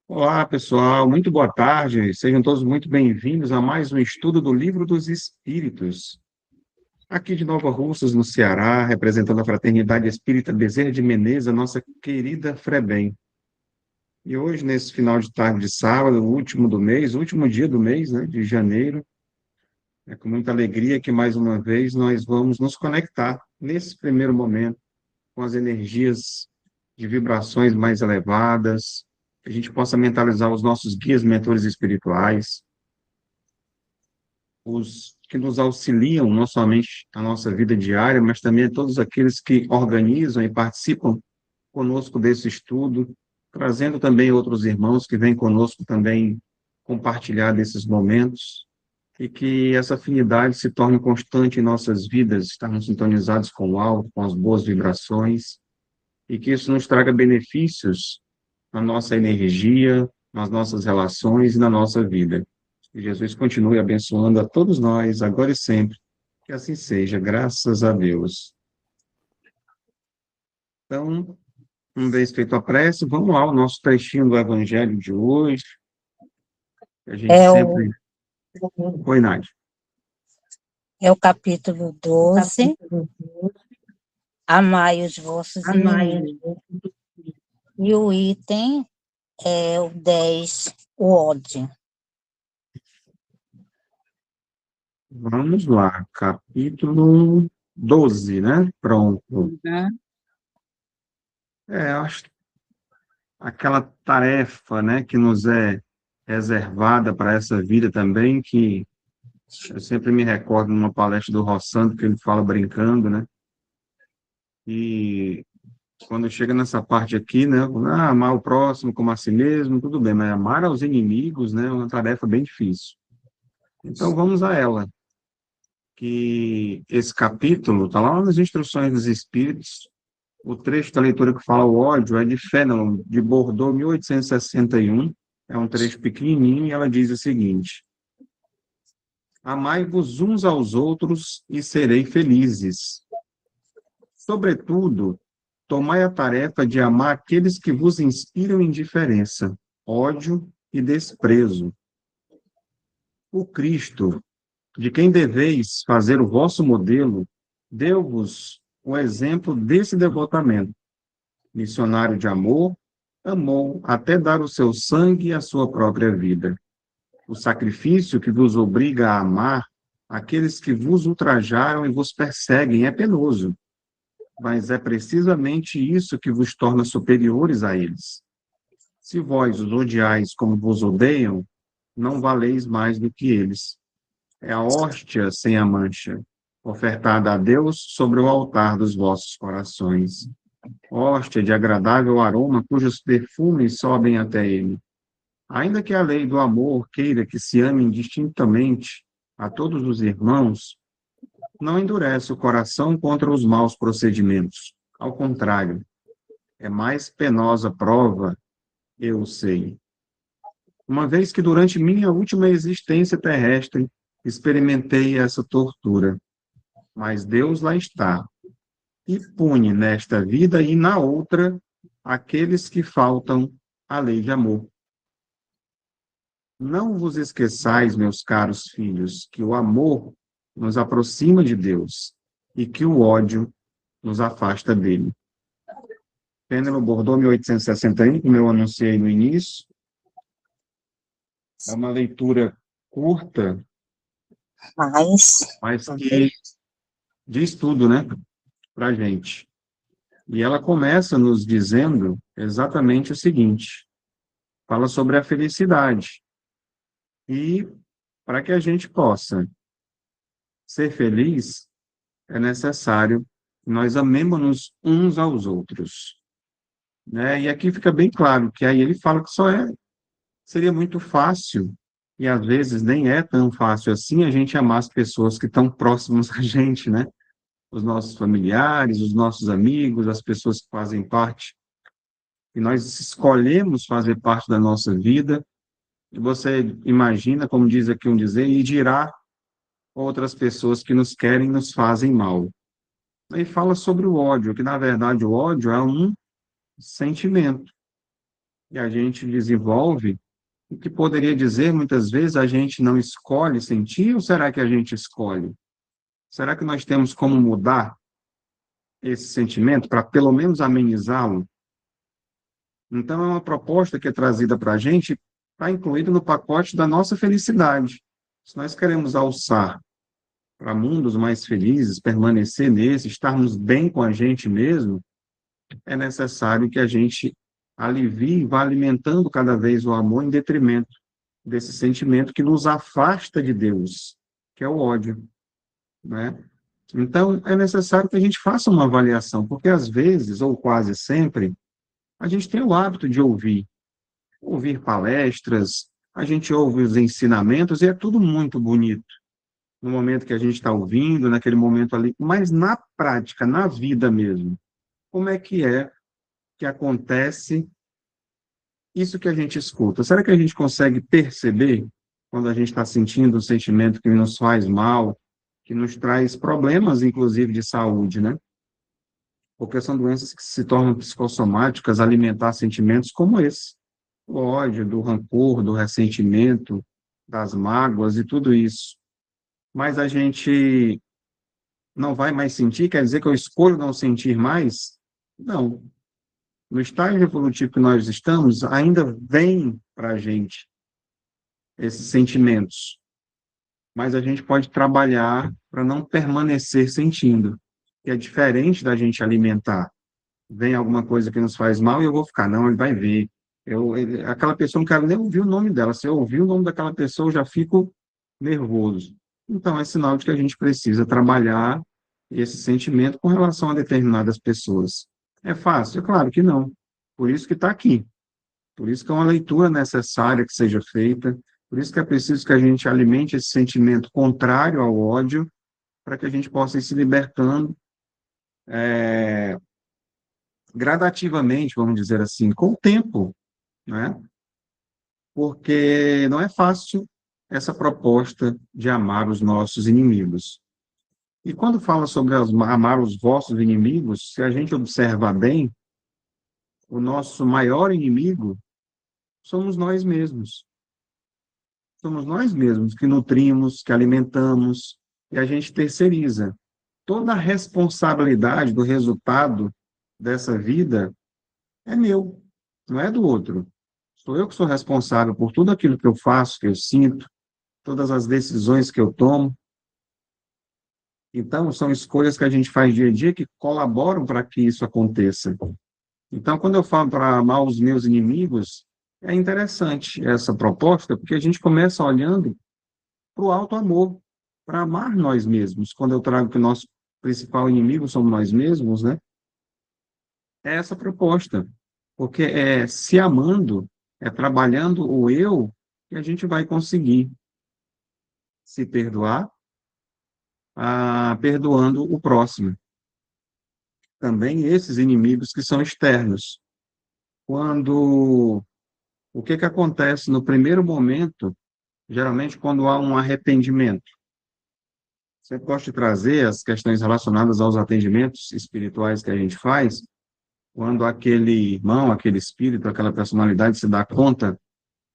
Olá, pessoal, muito boa tarde. Sejam todos muito bem-vindos a mais um estudo do Livro dos Espíritos. Aqui de Nova Russas, no Ceará, representando a Fraternidade Espírita Bezerra de Menezes, a nossa querida FREBEM. E hoje, nesse final de tarde de sábado, o último do mês, o último dia do mês, né, de janeiro, é com muita alegria que, mais uma vez, nós vamos nos conectar, nesse primeiro momento, com as energias de vibrações mais elevadas, que a gente possa mentalizar os nossos guias, mentores espirituais, os que nos auxiliam não somente na nossa vida diária, mas também a todos aqueles que organizam e participam conosco desse estudo, trazendo também outros irmãos que vêm conosco também compartilhar desses momentos, e que essa afinidade se torne constante em nossas vidas, estarmos sintonizados com o alto, com as boas vibrações, e que isso nos traga benefícios na nossa energia, nas nossas relações e na nossa vida. Que Jesus continue abençoando a todos nós, agora e sempre. Que assim seja, graças a Deus. Então, uma vez feito a prece, vamos lá, o nosso trechinho do Evangelho de hoje, que a gente É o, sempre... Oi, Nádia. é o capítulo 12. Amai os vossos inimigos. E o item é o 10, o ódio. Vamos lá, capítulo 12, né? Pronto. Uhum. Acho que aquela tarefa, né, que nos é reservada para essa vida também, que eu sempre me recordo numa palestra do Rossando, que ele fala brincando, né? E quando chega nessa parte aqui, né? Amar o próximo como a si mesmo, tudo bem, mas amar aos inimigos, né? É uma tarefa bem difícil. Então vamos a ela, que esse capítulo está lá nas Instruções dos Espíritos. O trecho da leitura que fala o ódio é de Fénelon, de Bordeaux, 1861. É um trecho pequenininho e ela diz o seguinte: amai-vos uns aos outros e serei felizes. Sobretudo, tomai a tarefa de amar aqueles que vos inspiram indiferença, ódio e desprezo. O Cristo, de quem deveis fazer o vosso modelo, deu-vos o exemplo desse devotamento. Missionário de amor, amou até dar o seu sangue e a sua própria vida. O sacrifício que vos obriga a amar aqueles que vos ultrajaram e vos perseguem é penoso, mas é precisamente isso que vos torna superiores a eles. Se vós os odiais como vos odeiam, não valeis mais do que eles. É a hóstia sem a mancha, ofertada a Deus sobre o altar dos vossos corações. Hóstia de agradável aroma, cujos perfumes sobem até ele. Ainda que a lei do amor queira que se amem distintamente a todos os irmãos, não endurece o coração contra os maus procedimentos. Ao contrário, é mais penosa prova, eu sei. Uma vez que durante minha última existência terrestre experimentei essa tortura, mas Deus lá está e pune nesta vida e na outra aqueles que faltam à lei de amor. Não vos esqueçais, meus caros filhos, que o amor nos aproxima de Deus e que o ódio nos afasta dele. Pênelo Bordeaux, 1861, como eu anunciei no início. É uma leitura curta, mas que diz tudo, né, para a gente. E ela começa nos dizendo exatamente o seguinte: fala sobre a felicidade. E para que a gente possa ser feliz, é necessário que nós amemos-nos uns aos outros, né? E aqui fica bem claro que aí ele fala que seria muito fácil, e às vezes nem é tão fácil assim, a gente amar as pessoas que estão próximas a gente, né? Os nossos familiares, os nossos amigos, as pessoas que fazem parte, e nós escolhemos fazer parte da nossa vida, e você imagina, como diz aqui um dizer, e dirá outras pessoas que nos querem, nos fazem mal. Aí fala sobre o ódio, que na verdade o ódio é um sentimento. e a gente desenvolve, o que poderia dizer, muitas vezes, a gente não escolhe sentir, ou será que a gente escolhe? Será que nós temos como mudar esse sentimento para pelo menos amenizá-lo? Então, é uma proposta que é trazida para a gente, está incluída no pacote da nossa felicidade. Se nós queremos alçar para mundos mais felizes, permanecer nesse, estarmos bem com a gente mesmo, é necessário que a gente alivie e vá alimentando cada vez o amor em detrimento desse sentimento que nos afasta de Deus, que é o ódio, né? Então, é necessário que a gente faça uma avaliação, porque às vezes, ou quase sempre, a gente tem o hábito de ouvir palestras, a gente ouve os ensinamentos e é tudo muito bonito no momento que a gente está ouvindo, naquele momento ali, mas na prática, na vida mesmo, como é que acontece isso que a gente escuta? Será que a gente consegue perceber quando a gente está sentindo um sentimento que nos faz mal, que nos traz problemas, inclusive de saúde, né? Porque são doenças que se tornam psicossomáticas, alimentar sentimentos como esse, do ódio, do rancor, do ressentimento, das mágoas e tudo isso. Mas a gente não vai mais sentir, quer dizer que eu escolho não sentir mais? Não. No estágio evolutivo que nós estamos, ainda vem para a gente esses sentimentos, mas a gente pode trabalhar para não permanecer sentindo, que é diferente da gente alimentar. Vem alguma coisa que nos faz mal e eu vou ficar, não, ele vai ver. Aquela pessoa, não quero nem ouvir o nome dela. Se eu ouvir o nome daquela pessoa, eu já fico nervoso. Então, é sinal de que a gente precisa trabalhar esse sentimento com relação a determinadas pessoas. É fácil? É claro que não. Por isso que está aqui. Por isso que é uma leitura necessária que seja feita. Por isso que é preciso que a gente alimente esse sentimento contrário ao ódio, para que a gente possa ir se libertando gradativamente, vamos dizer assim, com o tempo, né? Porque não é fácil essa proposta de amar os nossos inimigos. E quando fala sobre amar os vossos inimigos, se a gente observar bem, o nosso maior inimigo somos nós mesmos. Somos nós mesmos que nutrimos, que alimentamos, e a gente terceiriza. Toda a responsabilidade do resultado dessa vida é meu, não é do outro. Sou eu que sou responsável por tudo aquilo que eu faço, que eu sinto, todas as decisões que eu tomo. Então, são escolhas que a gente faz dia a dia que colaboram para que isso aconteça. Então, quando eu falo para amar os meus inimigos, é interessante essa proposta, porque a gente começa olhando para o alto amor, para amar nós mesmos. Quando eu trago que o nosso principal inimigo somos nós mesmos, né? É essa proposta. Porque é se amando, é trabalhando o eu, que a gente vai conseguir se perdoar, perdoando o próximo. Também esses inimigos que são externos. Quando o que que acontece no primeiro momento, geralmente quando há um arrependimento? Sempre gosto de trazer as questões relacionadas aos atendimentos espirituais que a gente faz, quando aquele irmão, aquele espírito, aquela personalidade se dá conta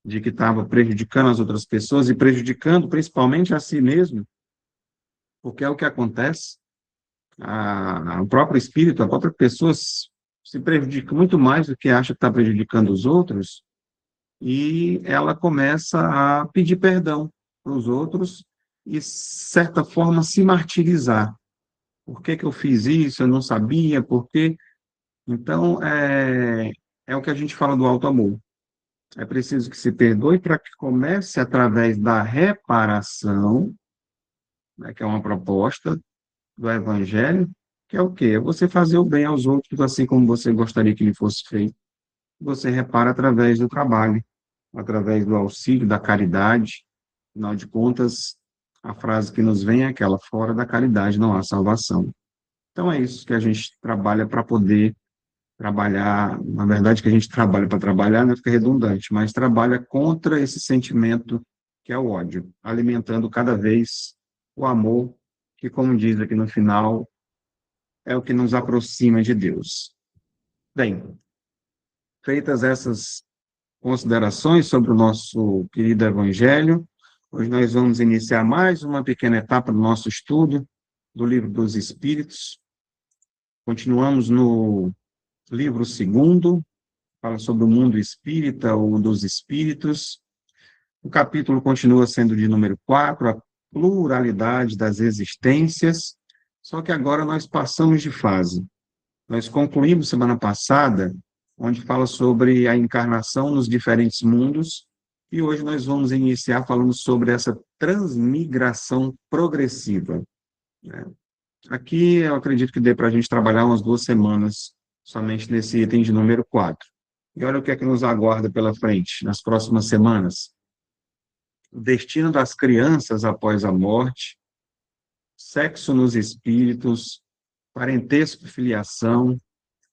de que estava prejudicando as outras pessoas e prejudicando principalmente a si mesmo, porque é o que acontece. O próprio espírito, a própria pessoa se prejudica muito mais do que acha que está prejudicando os outros, e ela começa a pedir perdão para os outros e, de certa forma, se martirizar. Por que que eu fiz isso? Eu não sabia, por quê? Então, é o que a gente fala do alto amor. É preciso que se perdoe para que comece através da reparação, né, que é uma proposta do Evangelho, que é o quê? É você fazer o bem aos outros, assim como você gostaria que lhe fosse feito. Você repara através do trabalho, através do auxílio, da caridade. Afinal de contas, a frase que nos vem é aquela: fora da caridade não há salvação. Então é isso que a gente trabalha para poder trabalhar, na verdade que a gente trabalha para trabalhar, não fica redundante, mas trabalha contra esse sentimento que é o ódio, alimentando cada vez o amor, que, como diz aqui no final, é o que nos aproxima de Deus. Bem, feitas essas considerações sobre o nosso querido Evangelho. Hoje nós vamos iniciar mais uma pequena etapa do nosso estudo do Livro dos Espíritos. Continuamos no livro segundo, fala sobre o mundo espírita ou dos espíritos. O capítulo continua sendo de número 4, a pluralidade das existências, só que agora nós passamos de fase. Nós concluímos semana passada, onde fala sobre a encarnação nos diferentes mundos, e hoje nós vamos iniciar falando sobre essa transmigração progressiva, né? Aqui eu acredito que dê para a gente trabalhar umas 2 semanas somente nesse item de número 4. E olha o que é que nos aguarda pela frente, nas próximas semanas. O destino das crianças após a morte, sexo nos espíritos, parentesco e filiação,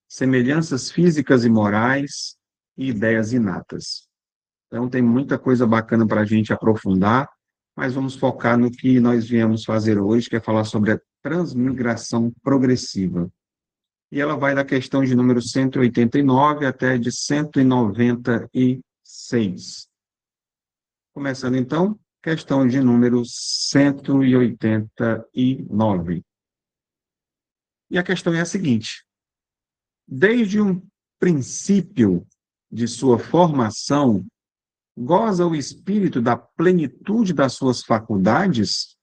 semelhanças físicas e morais e ideias inatas. Então, tem muita coisa bacana para a gente aprofundar, mas vamos focar no que nós viemos fazer hoje, que é falar sobre a transmigração progressiva. E ela vai da questão de número 189 até de 196. Começando, então, questão de número 189. E a questão é a seguinte: desde um princípio de sua formação, goza o espírito da plenitude das suas faculdades?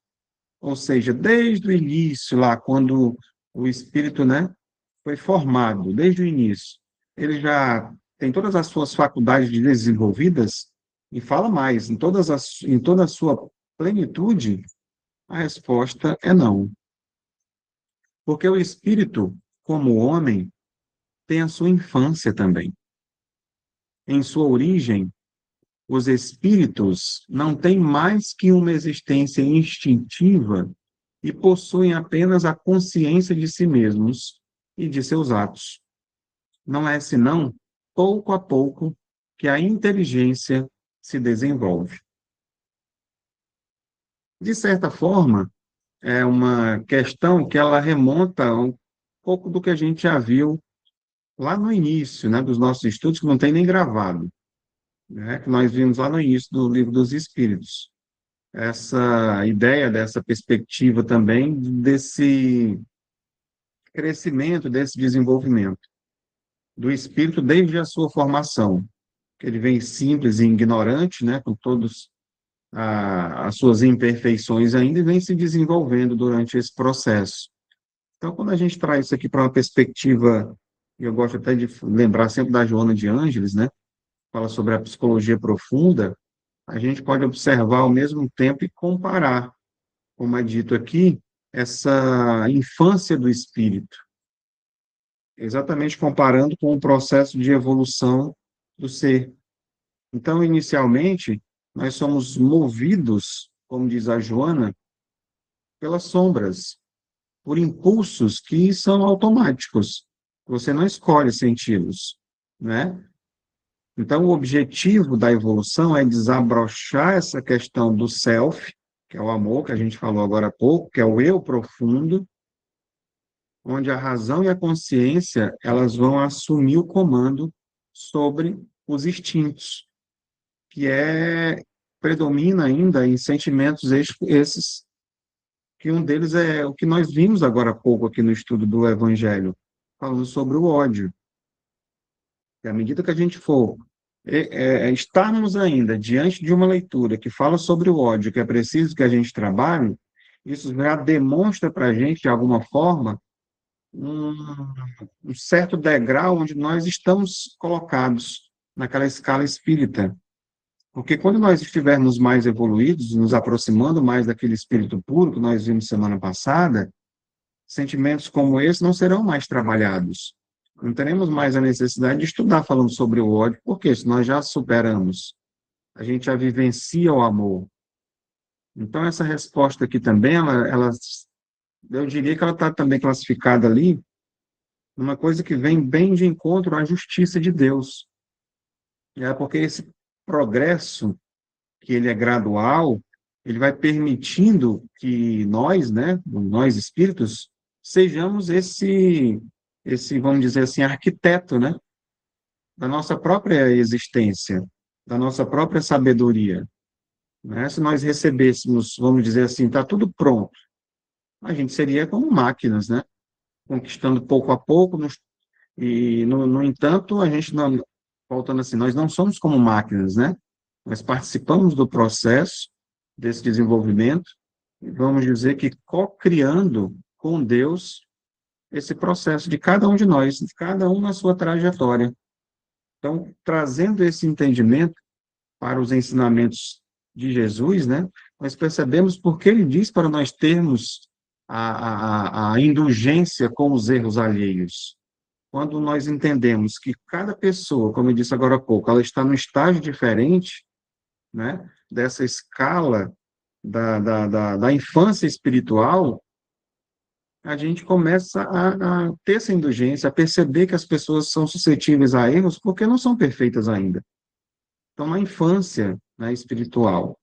Ou seja, desde o início, lá, quando o espírito, né, foi formado, desde o início, ele já tem todas as suas faculdades desenvolvidas? E fala mais, em toda a sua plenitude? A resposta é não. Porque o espírito, como homem, tem a sua infância também. Em sua origem, os espíritos não têm mais que uma existência instintiva e possuem apenas a consciência de si mesmos e de seus atos. Não é senão, pouco a pouco, que a inteligência se desenvolve. De certa forma, é uma questão que ela remonta a um pouco do que a gente já viu lá no início, né, dos nossos estudos, que não tem nem gravado, né, que nós vimos lá no início do Livro dos Espíritos. Essa ideia, dessa perspectiva também, desse crescimento, desse desenvolvimento do espírito desde a sua formação, que ele vem simples e ignorante, né, com todas as suas imperfeições ainda, e vem se desenvolvendo durante esse processo. Então, quando a gente traz isso aqui para uma perspectiva, e eu gosto até de lembrar sempre da Joana de Ângeles, né, fala sobre a psicologia profunda, a gente pode observar ao mesmo tempo e comparar, como é dito aqui, essa infância do espírito, exatamente comparando com o processo de evolução do ser. Então, inicialmente, nós somos movidos, como diz a Joana, pelas sombras, por impulsos que são automáticos. Você não escolhe senti-los, né? Então, o objetivo da evolução é desabrochar essa questão do self, que é o amor, que a gente falou agora há pouco, que é o eu profundo, onde a razão e a consciência, elas vão assumir o comando sobre os instintos, que predomina ainda em sentimentos esses, que um deles é o que nós vimos agora há pouco aqui no estudo do Evangelho, falando sobre o ódio. E à medida que a gente for estarmos ainda diante de uma leitura que fala sobre o ódio, que é preciso que a gente trabalhe, isso já demonstra para a gente, de alguma forma, um, um certo degrau onde nós estamos colocados naquela escala espírita. Porque quando nós estivermos mais evoluídos, nos aproximando mais daquele espírito puro que nós vimos semana passada, sentimentos como esse não serão mais trabalhados. Não teremos mais a necessidade de estudar falando sobre o ódio, porque se nós já superamos, a gente já vivencia o amor. Então, essa resposta aqui também, eu diria que ela está também classificada ali numa coisa que vem bem de encontro à justiça de Deus. Porque esse progresso, que ele é gradual, ele vai permitindo que nós, né, nós espíritos, sejamos esse, vamos dizer assim, arquiteto, né, da nossa própria existência. da nossa própria sabedoria, né? Se nós recebêssemos, vamos dizer assim, está tudo pronto, a gente seria como máquinas, né? Conquistando pouco a pouco, no entanto, a gente não, voltando assim, nós não somos como máquinas, né? Nós participamos do processo desse desenvolvimento, e vamos dizer que co-criando com Deus esse processo de cada um de nós, de cada um na sua trajetória. Então, trazendo esse entendimento para os ensinamentos de Jesus, né, nós percebemos porque ele diz para nós termos a indulgência com os erros alheios. Quando nós entendemos que cada pessoa, como eu disse agora há pouco, ela está num estágio diferente, né, dessa escala da infância espiritual, a gente começa a ter essa indulgência, a perceber que as pessoas são suscetíveis a erros porque não são perfeitas ainda. Então, na infância, né, espiritual.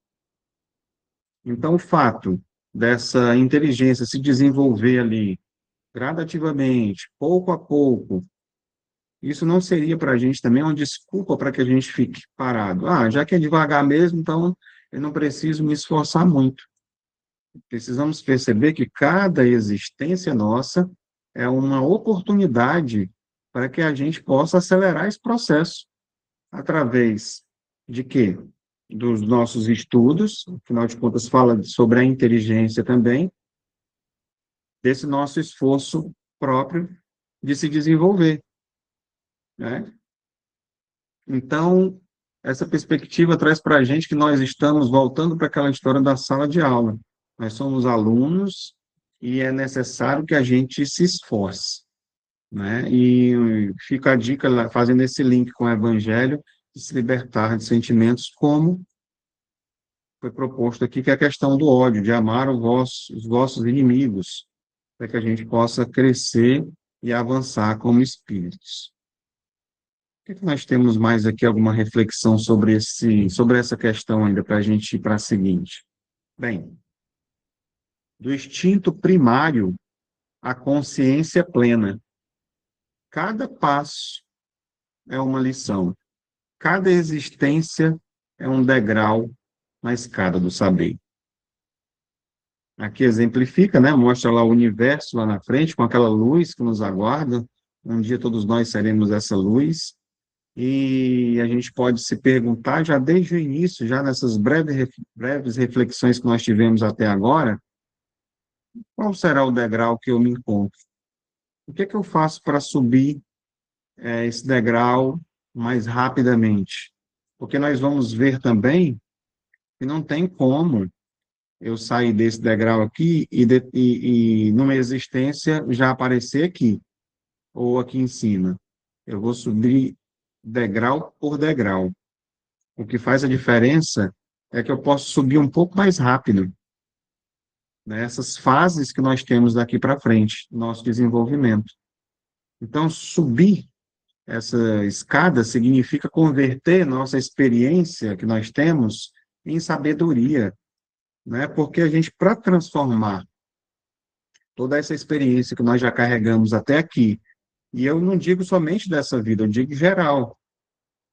Então, o fato dessa inteligência se desenvolver ali gradativamente, pouco a pouco, isso não seria para a gente também uma desculpa para que a gente fique parado. Ah, já que é devagar mesmo, então eu não preciso me esforçar muito. Precisamos perceber que cada existência nossa é uma oportunidade para que a gente possa acelerar esse processo. Através de quê? Dos nossos estudos, afinal de contas, fala sobre a inteligência também, desse nosso esforço próprio de se desenvolver, né? Então, essa perspectiva traz para a gente que nós estamos voltando para aquela história da sala de aula. Nós somos alunos e é necessário que a gente se esforce, né? E fica a dica, fazendo esse link com o Evangelho, de se libertar de sentimentos como foi proposto aqui, que é a questão do ódio, de amar os vossos inimigos, para que a gente possa crescer e avançar como espíritos. O que nós temos mais aqui, alguma reflexão sobre essa questão ainda, para a gente ir para a seguinte? Bem, do instinto primário à consciência plena. Cada passo é uma lição. Cada existência é um degrau na escada do saber. Aqui exemplifica, né? Mostra lá o universo lá na frente, com aquela luz que nos aguarda. Um dia todos nós seremos essa luz. E a gente pode se perguntar, já desde o início, já nessas breves reflexões que nós tivemos até agora, qual será o degrau que eu me encontro? O que é que eu faço para subir esse degrau mais rapidamente? Porque nós vamos ver também que não tem como eu sair desse degrau aqui e numa existência já aparecer aqui, ou aqui em cima. Eu vou subir degrau por degrau. O que faz a diferença é que eu posso subir um pouco mais rápido nessas fases que nós temos daqui para frente, nosso desenvolvimento. Então, subir essa escada significa converter nossa experiência que nós temos em sabedoria, né? Porque a gente, para transformar toda essa experiência que nós já carregamos até aqui, e eu não digo somente dessa vida, eu digo geral,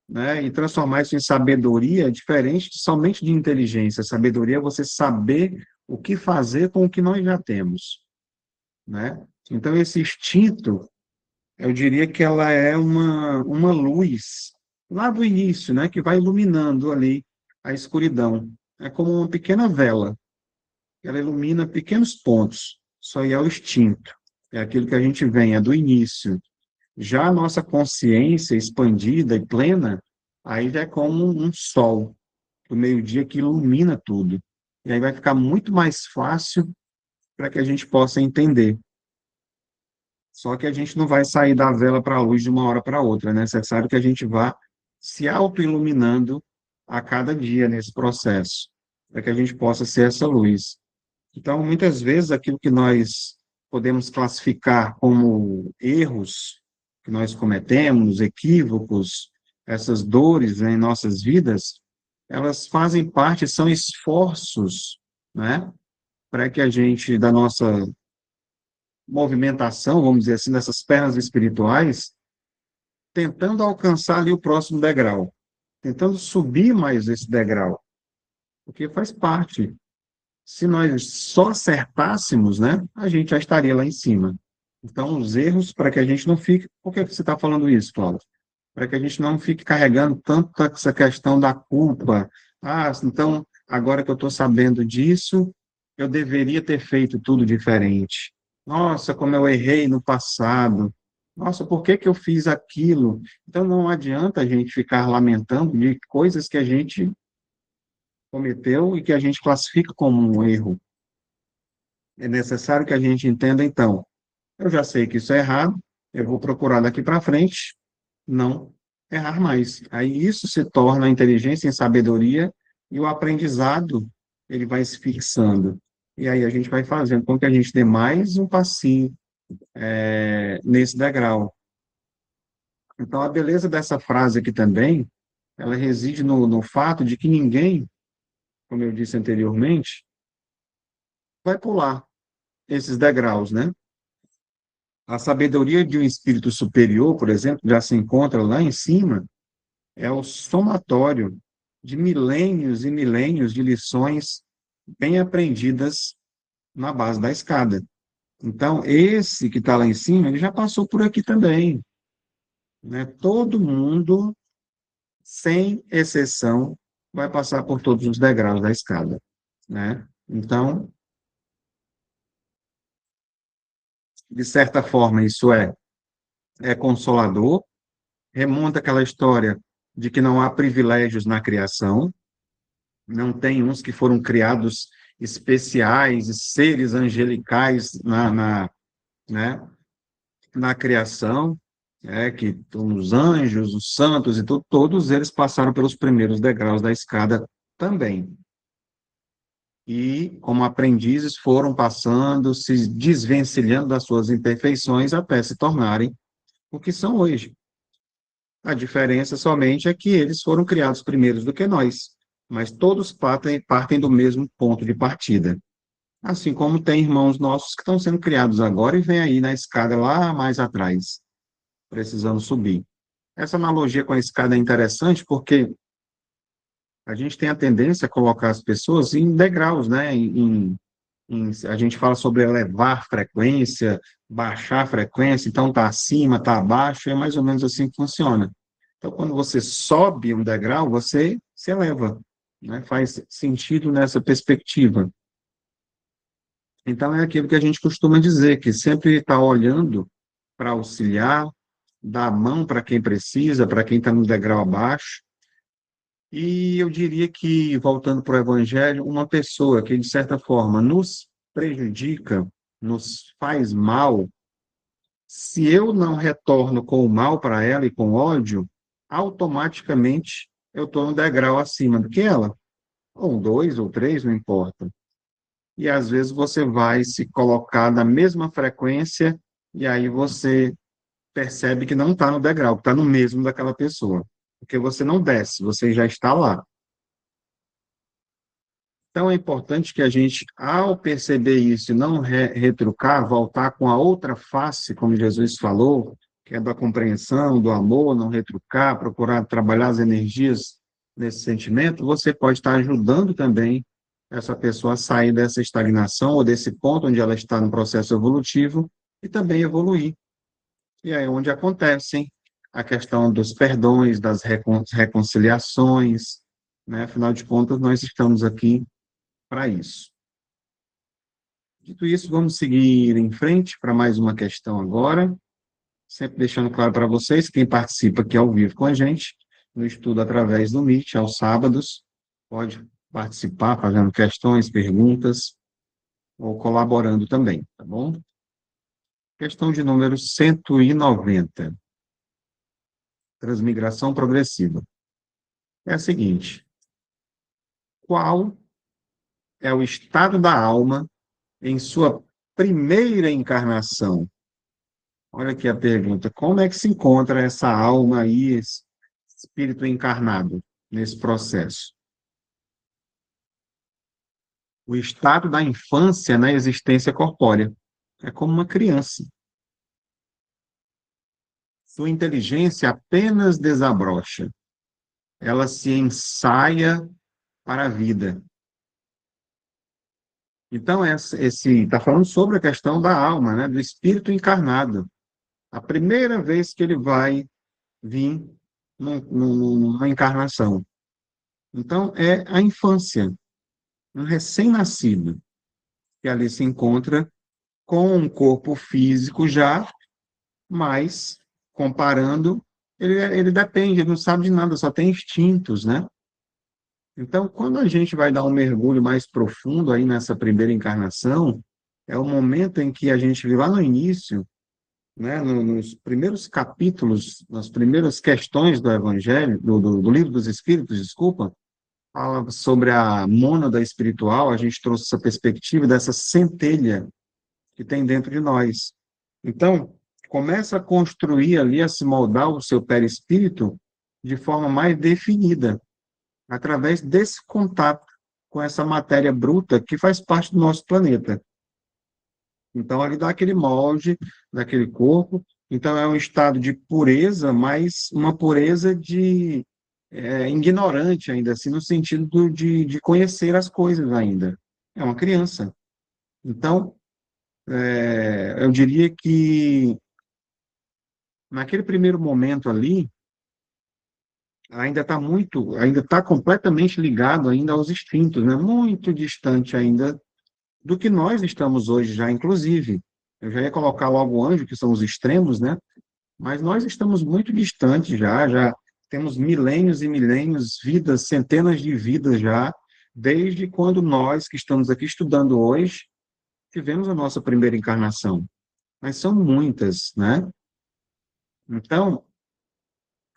né? E transformar isso em sabedoria é diferente somente de inteligência. Sabedoria é você saber o que fazer com o que nós já temos, né? Então, esse instinto, eu diria que ela é uma luz lá do início, né? Que vai iluminando ali a escuridão. É como uma pequena vela. Ela ilumina pequenos pontos. Isso aí é o instinto. É aquilo que a gente vem, é do início. Já a nossa consciência expandida e plena, aí já é como um sol do meio-dia que ilumina tudo. E aí vai ficar muito mais fácil para que a gente possa entender. Só que a gente não vai sair da vela para a luz de uma hora para outra. É necessário que a gente vá se auto-iluminando a cada dia nesse processo, para que a gente possa ser essa luz. Então, muitas vezes, aquilo que nós podemos classificar como erros que nós cometemos, equívocos, essas dores, né, em nossas vidas, elas fazem parte, são esforços, né, para que a gente, da nossa movimentação, vamos dizer assim, dessas pernas espirituais, tentando alcançar ali o próximo degrau. tentando subir mais esse degrau, porque faz parte. Se nós só acertássemos, né, a gente já estaria lá em cima. Então, os erros, para que a gente não fique. Por que você está falando isso, Cláudio? Para que a gente não fique carregando tanto essa questão da culpa. Ah, então, agora que eu estou sabendo disso, eu deveria ter feito tudo diferente. Nossa, como eu errei no passado. Nossa, por que que eu fiz aquilo? Então, não adianta a gente ficar lamentando de coisas que a gente cometeu e que a gente classifica como um erro. É necessário que a gente entenda, então, eu já sei que isso é errado, eu vou procurar daqui para frente não errar mais. Aí isso se torna a inteligência em sabedoria e o aprendizado, ele vai se fixando. E aí a gente vai fazendo com que a gente dê mais um passinho nesse degrau. Então, a beleza dessa frase aqui também, ela reside no fato de que ninguém, como eu disse anteriormente, vai pular esses degraus, né? A sabedoria de um espírito superior, por exemplo, já se encontra lá em cima, é o somatório de milênios e milênios de lições bem aprendidas na base da escada. Então, esse que está lá em cima, ele já passou por aqui também, né? Todo mundo, sem exceção, vai passar por todos os degraus da escada, né? Então, de certa forma, isso é consolador, remonta aquela história de que não há privilégios na criação, não tem uns que foram criados especiais, seres angelicais né, na criação, que os anjos, os santos e tudo, todos eles passaram pelos primeiros degraus da escada também. E, como aprendizes, foram passando, se desvencilhando das suas imperfeições até se tornarem o que são hoje. A diferença somente é que eles foram criados primeiros do que nós, mas todos partem do mesmo ponto de partida. Assim como tem irmãos nossos que estão sendo criados agora e vem aí na escada lá mais atrás, precisando subir. Essa analogia com a escada é interessante porque a gente tem a tendência a colocar as pessoas em degraus, né? A gente fala sobre elevar frequência, baixar frequência, então está acima, está abaixo, é mais ou menos assim que funciona. Então, quando você sobe um degrau, você se eleva, né? Faz sentido nessa perspectiva. Então, é aquilo que a gente costuma dizer, que sempre está olhando para auxiliar, dar a mão para quem precisa, para quem está no degrau abaixo. E eu diria que, voltando para o Evangelho, uma pessoa que, de certa forma, nos prejudica, nos faz mal, se eu não retorno com o mal para ela e com ódio, automaticamente eu estou no degrau acima do que ela. Ou dois, ou três, não importa. E às vezes você vai se colocar na mesma frequência e aí você percebe que não está no degrau, que está no mesmo daquela pessoa. Porque você não desce, você já está lá. Então é importante que a gente, ao perceber isso e não retrucar, voltar com a outra face, como Jesus falou, que é da compreensão, do amor, não retrucar, procurar trabalhar as energias nesse sentimento, você pode estar ajudando também essa pessoa a sair dessa estagnação ou desse ponto onde ela está no processo evolutivo e também evoluir. E aí é onde acontecem a questão dos perdões, das reconciliações, né? Afinal de contas, nós estamos aqui para isso. Dito isso, vamos seguir em frente para mais uma questão agora, sempre deixando claro para vocês, quem participa aqui ao vivo com a gente, no estudo através do Meet, aos sábados, pode participar, fazendo questões, perguntas, ou colaborando também, tá bom? Questão de número 190, transmigração progressiva. É a seguinte: qual é o estado da alma em sua primeira encarnação? Olha aqui a pergunta: como é que se encontra essa alma aí, esse espírito encarnado nesse processo? O estado da infância na existência corpórea. É como uma criança. Sua inteligência apenas desabrocha. ela se ensaia para a vida. Então, esse está falando sobre a questão da alma, né, do espírito encarnado. A primeira vez que ele vai vir numa encarnação. Então, é a infância, um recém-nascido, que ali se encontra com um corpo físico já, mas, comparando, ele depende, ele não sabe de nada, só tem instintos, né? Então, quando a gente vai dar um mergulho mais profundo aí nessa primeira encarnação, é o momento em que a gente vê lá no início, né, nos primeiros capítulos, nas primeiras questões do Evangelho, do Livro dos Espíritos, desculpa, fala sobre a mônada espiritual, a gente trouxe essa perspectiva dessa centelha que tem dentro de nós. Então, começa a construir ali, a se moldar o seu perispírito de forma mais definida, através desse contato com essa matéria bruta que faz parte do nosso planeta. Então, ali dá aquele molde daquele corpo. Então, é um estado de pureza, mas uma pureza de ignorante ainda, assim, no sentido de conhecer as coisas ainda. É uma criança. Então, eu diria que naquele primeiro momento ali, ainda está completamente ligado ainda aos instintos, né? Muito distante ainda do que nós estamos hoje já, inclusive. Eu já ia colocar logo o anjo, que são os extremos, né? Mas nós estamos muito distantes já temos milênios e milênios, vidas, centenas de vidas já, desde quando nós que estamos aqui estudando hoje, tivemos a nossa primeira encarnação. Mas são muitas, né? Então,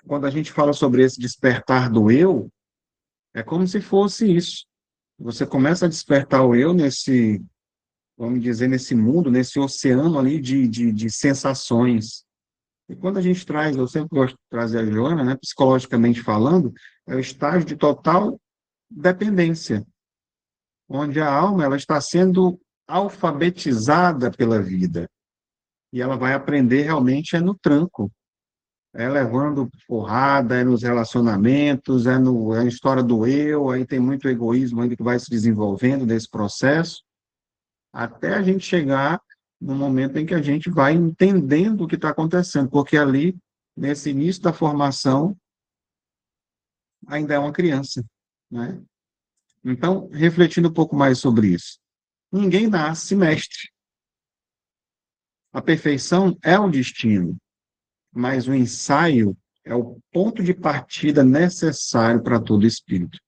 quando a gente fala sobre esse despertar do eu, é como se fosse isso. Você começa a despertar o eu nesse, vamos dizer, nesse mundo, nesse oceano ali de sensações. E quando a gente traz, eu sempre gosto de trazer a Joana, né, psicologicamente falando, é o estágio de total dependência, onde a alma ela está sendo alfabetizada pela vida. E ela vai aprender realmente no tranco, levando porrada, nos relacionamentos, é na história do eu, aí tem muito egoísmo ainda que vai se desenvolvendo nesse processo, até a gente chegar no momento em que a gente vai entendendo o que está acontecendo, porque ali, nesse início da formação, ainda é uma criança, né? Então, refletindo um pouco mais sobre isso, ninguém nasce mestre. A perfeição é o destino, mas o ensaio é o ponto de partida necessário para todo espírito.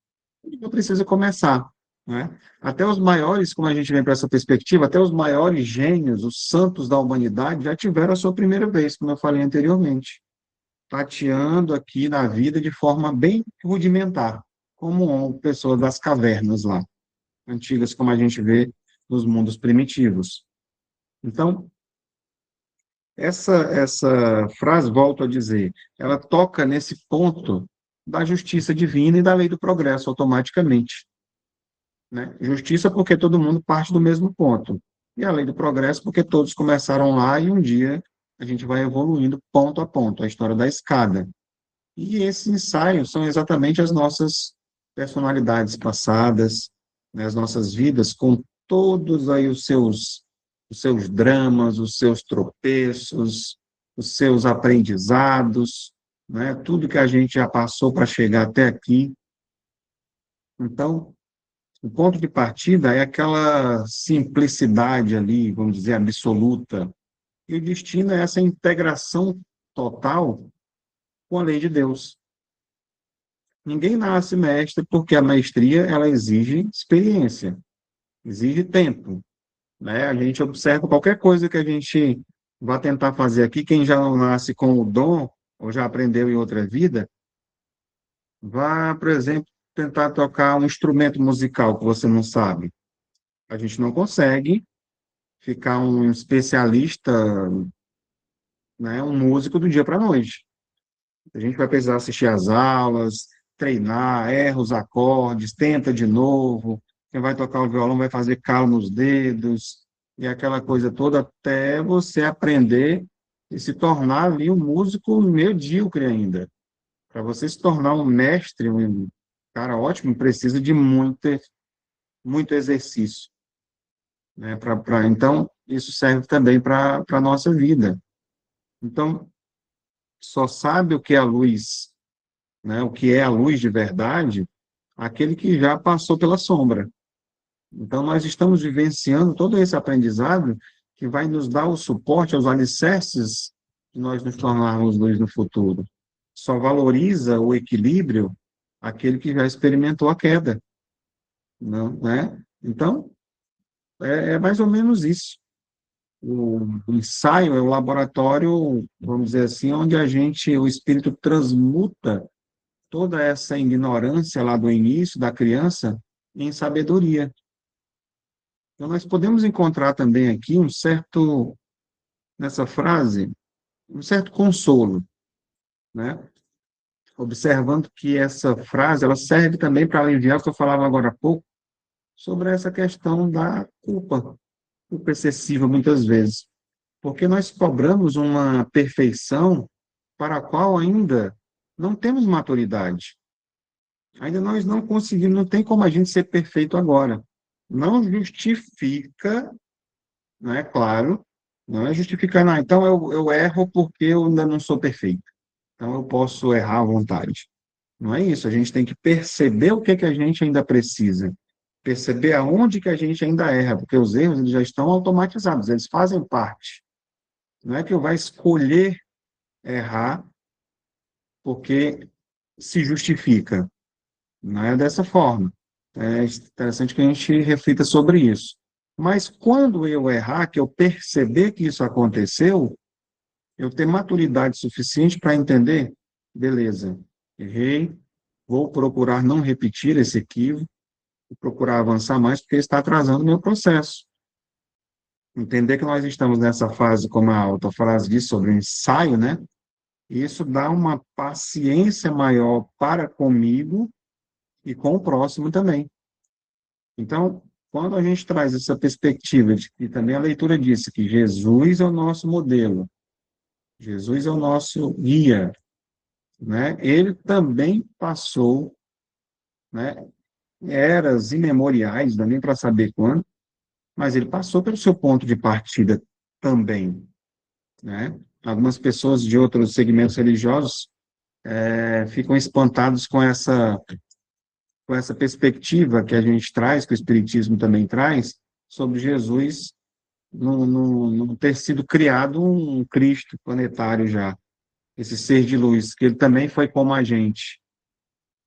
Então, precisa começar, né? Até os maiores, como a gente vem para essa perspectiva, até os maiores gênios, os santos da humanidade, já tiveram a sua primeira vez, como eu falei anteriormente, tateando aqui na vida de forma bem rudimentar, como pessoas das cavernas lá, antigas, como a gente vê nos mundos primitivos. Então, essa frase, volto a dizer, ela toca nesse ponto da justiça divina e da lei do progresso automaticamente, né? Justiça porque todo mundo parte do mesmo ponto. E a lei do progresso porque todos começaram lá e um dia a gente vai evoluindo ponto a ponto, a história da escada. E esses ensaios são exatamente as nossas personalidades passadas, né, as nossas vidas, com todos aí os seus dramas, os seus tropeços, os seus aprendizados, né, tudo que a gente já passou para chegar até aqui. Então, o ponto de partida é aquela simplicidade ali, vamos dizer, absoluta, e o destino é essa integração total com a lei de Deus. Ninguém nasce mestre porque a maestria ela exige experiência, exige tempo, né? A gente observa qualquer coisa que a gente vá tentar fazer aqui, quem já não nasce com o dom ou já aprendeu em outra vida, vá, por exemplo, tentar tocar um instrumento musical que você não sabe. A gente não consegue ficar um especialista, né, um músico do dia para a noite. A gente vai precisar assistir às aulas, treinar, erra os acordes, tenta de novo. Quem vai tocar o violão vai fazer calo nos dedos, e aquela coisa toda, até você aprender e se tornar ali um músico medíocre ainda. Para você se tornar um mestre, um cara ótimo, precisa de muito exercício, né? Então, isso serve também para a nossa vida. Então, só sabe o que é a luz, né? O que é a luz de verdade, aquele que já passou pela sombra. Então, nós estamos vivenciando todo esse aprendizado que vai nos dar o suporte aos alicerces de nós nos tornarmos luz no futuro. Só valoriza o equilíbrio aquele que já experimentou a queda, não, né? Então, é mais ou menos isso. O ensaio é o laboratório, vamos dizer assim, onde o espírito transmuta toda essa ignorância lá do início da criança em sabedoria. Então, nós podemos encontrar também aqui nessa frase, um certo consolo, né? Observando que essa frase, ela serve também para aliviar o que eu falava agora há pouco, sobre essa questão da culpa excessiva, muitas vezes. Porque nós cobramos uma perfeição para a qual ainda não temos maturidade. Ainda nós não conseguimos, não tem como a gente ser perfeito agora. Não justifica, não é claro, não é justificar, não. Então eu erro porque eu ainda não sou perfeito. Então eu posso errar à vontade. Não é isso, a gente tem que perceber o que é que a gente ainda precisa, perceber aonde que a gente ainda erra, porque os erros eles já estão automatizados, eles fazem parte. Não é que eu vá escolher errar porque se justifica, não é dessa forma. É interessante que a gente reflita sobre isso. Mas quando eu errar, que eu perceber que isso aconteceu, eu ter maturidade suficiente para entender, beleza, errei, vou procurar não repetir esse equívoco, procurar avançar mais, porque está atrasando o meu processo. Entender que nós estamos nessa fase, como a outra frase diz, sobre o ensaio, né? E isso dá uma paciência maior para comigo e com o próximo também. Então, quando a gente traz essa perspectiva de que também a leitura disse que Jesus é o nosso modelo, Jesus é o nosso guia, né? Ele também passou, né, eras imemoriais, não nem para saber quando, mas ele passou pelo seu ponto de partida também, né? Algumas pessoas de outros segmentos religiosos ficam espantados com essa perspectiva que a gente traz, que o Espiritismo também traz, sobre Jesus não ter sido criado um Cristo planetário já, esse ser de luz, que ele também foi como a gente,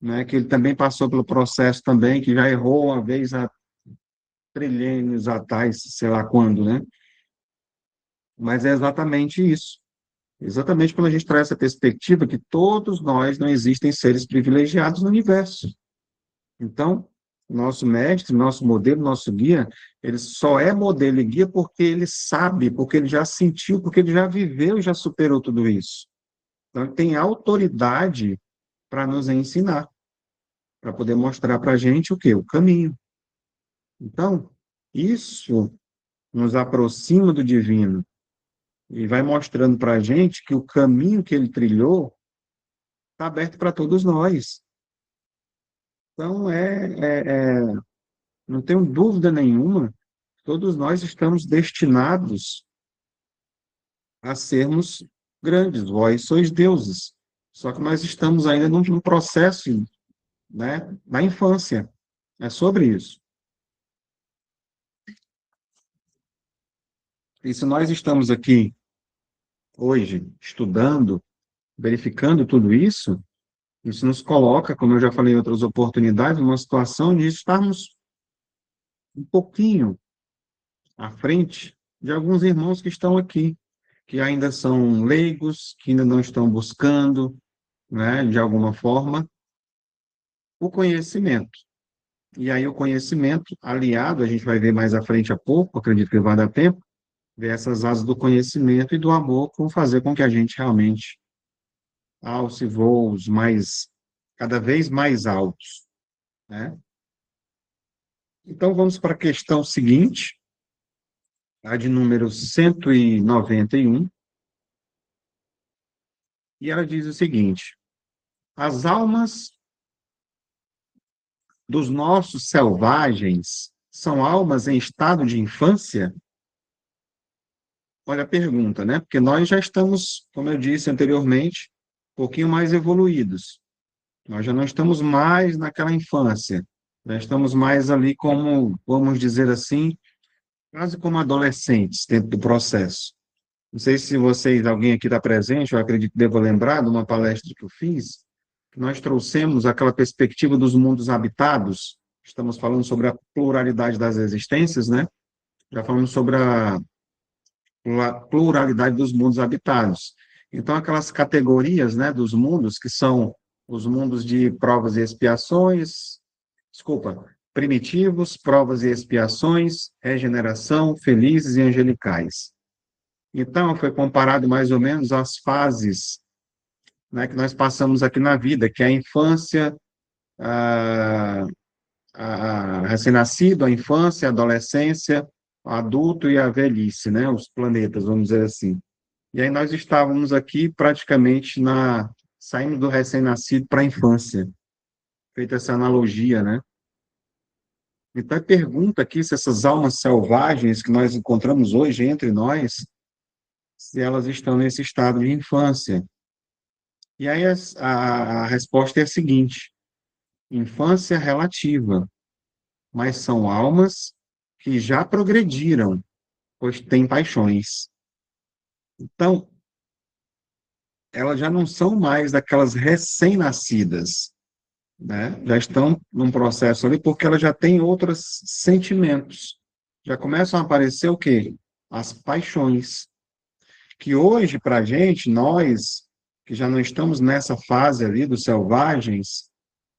né? Que ele também passou pelo processo também, que já errou uma vez há trilênios atrás, sei lá quando, né? Mas é exatamente isso. Exatamente quando a gente traz essa perspectiva que todos nós não existem seres privilegiados no universo. Então, nosso mestre, nosso modelo, nosso guia, ele só é modelo e guia porque ele sabe, porque ele já sentiu, porque ele já viveu e já superou tudo isso. Então, ele tem autoridade para nos ensinar, para poder mostrar para a gente o quê? O caminho. Então, isso nos aproxima do divino e vai mostrando para a gente que o caminho que ele trilhou está aberto para todos nós. Então, não tenho dúvida nenhuma, todos nós estamos destinados a sermos grandes, vós sois deuses. Só que nós estamos ainda num processo, né, da infância. É sobre isso. E se nós estamos aqui hoje estudando, verificando tudo isso, isso nos coloca, como eu já falei em outras oportunidades, numa situação de estarmos um pouquinho à frente de alguns irmãos que estão aqui, que ainda são leigos, que ainda não estão buscando, né, de alguma forma, o conhecimento. E aí o conhecimento aliado, a gente vai ver mais à frente a pouco, acredito que vai dar tempo, ver essas asas do conhecimento e do amor que vão fazer com que a gente realmente alce voos cada vez mais altos, né? Então vamos para a questão seguinte, a de número 191, e ela diz o seguinte: As almas dos nossos selvagens são almas em estado de infância? Olha a pergunta, né? Porque nós já estamos, como eu disse anteriormente, um pouquinho mais evoluídos. Nós já não estamos mais naquela infância. Já estamos mais ali como, vamos dizer assim, quase como adolescentes dentro do processo. Não sei se vocês, alguém aqui está presente, eu acredito que devo lembrar de uma palestra que eu fiz, que nós trouxemos aquela perspectiva dos mundos habitados. Estamos falando sobre a pluralidade das existências, né? Já falamos sobre a pluralidade dos mundos habitados. Então, aquelas categorias, né, dos mundos, que são os mundos de provas e expiações, desculpa, primitivos, provas e expiações, regeneração, felizes e angelicais. Então, foi comparado mais ou menos às fases, né, que nós passamos aqui na vida, que é a infância, a, a recém-nascido, a infância, a adolescência, o adulto e a velhice, né, os planetas, vamos dizer assim. E aí nós estávamos aqui praticamente saindo do recém-nascido para a infância, feita essa analogia, né? Então, pergunta aqui se essas almas selvagens que nós encontramos hoje entre nós, se elas estão nesse estado de infância. E aí a resposta é a seguinte: infância relativa, mas são almas que já progrediram, pois têm paixões. Então, elas já não são mais daquelas recém-nascidas, né? Já estão num processo ali porque elas já têm outros sentimentos. Já começam a aparecer o quê? As paixões. Que hoje, para a gente, nós, que já não estamos nessa fase ali dos selvagens,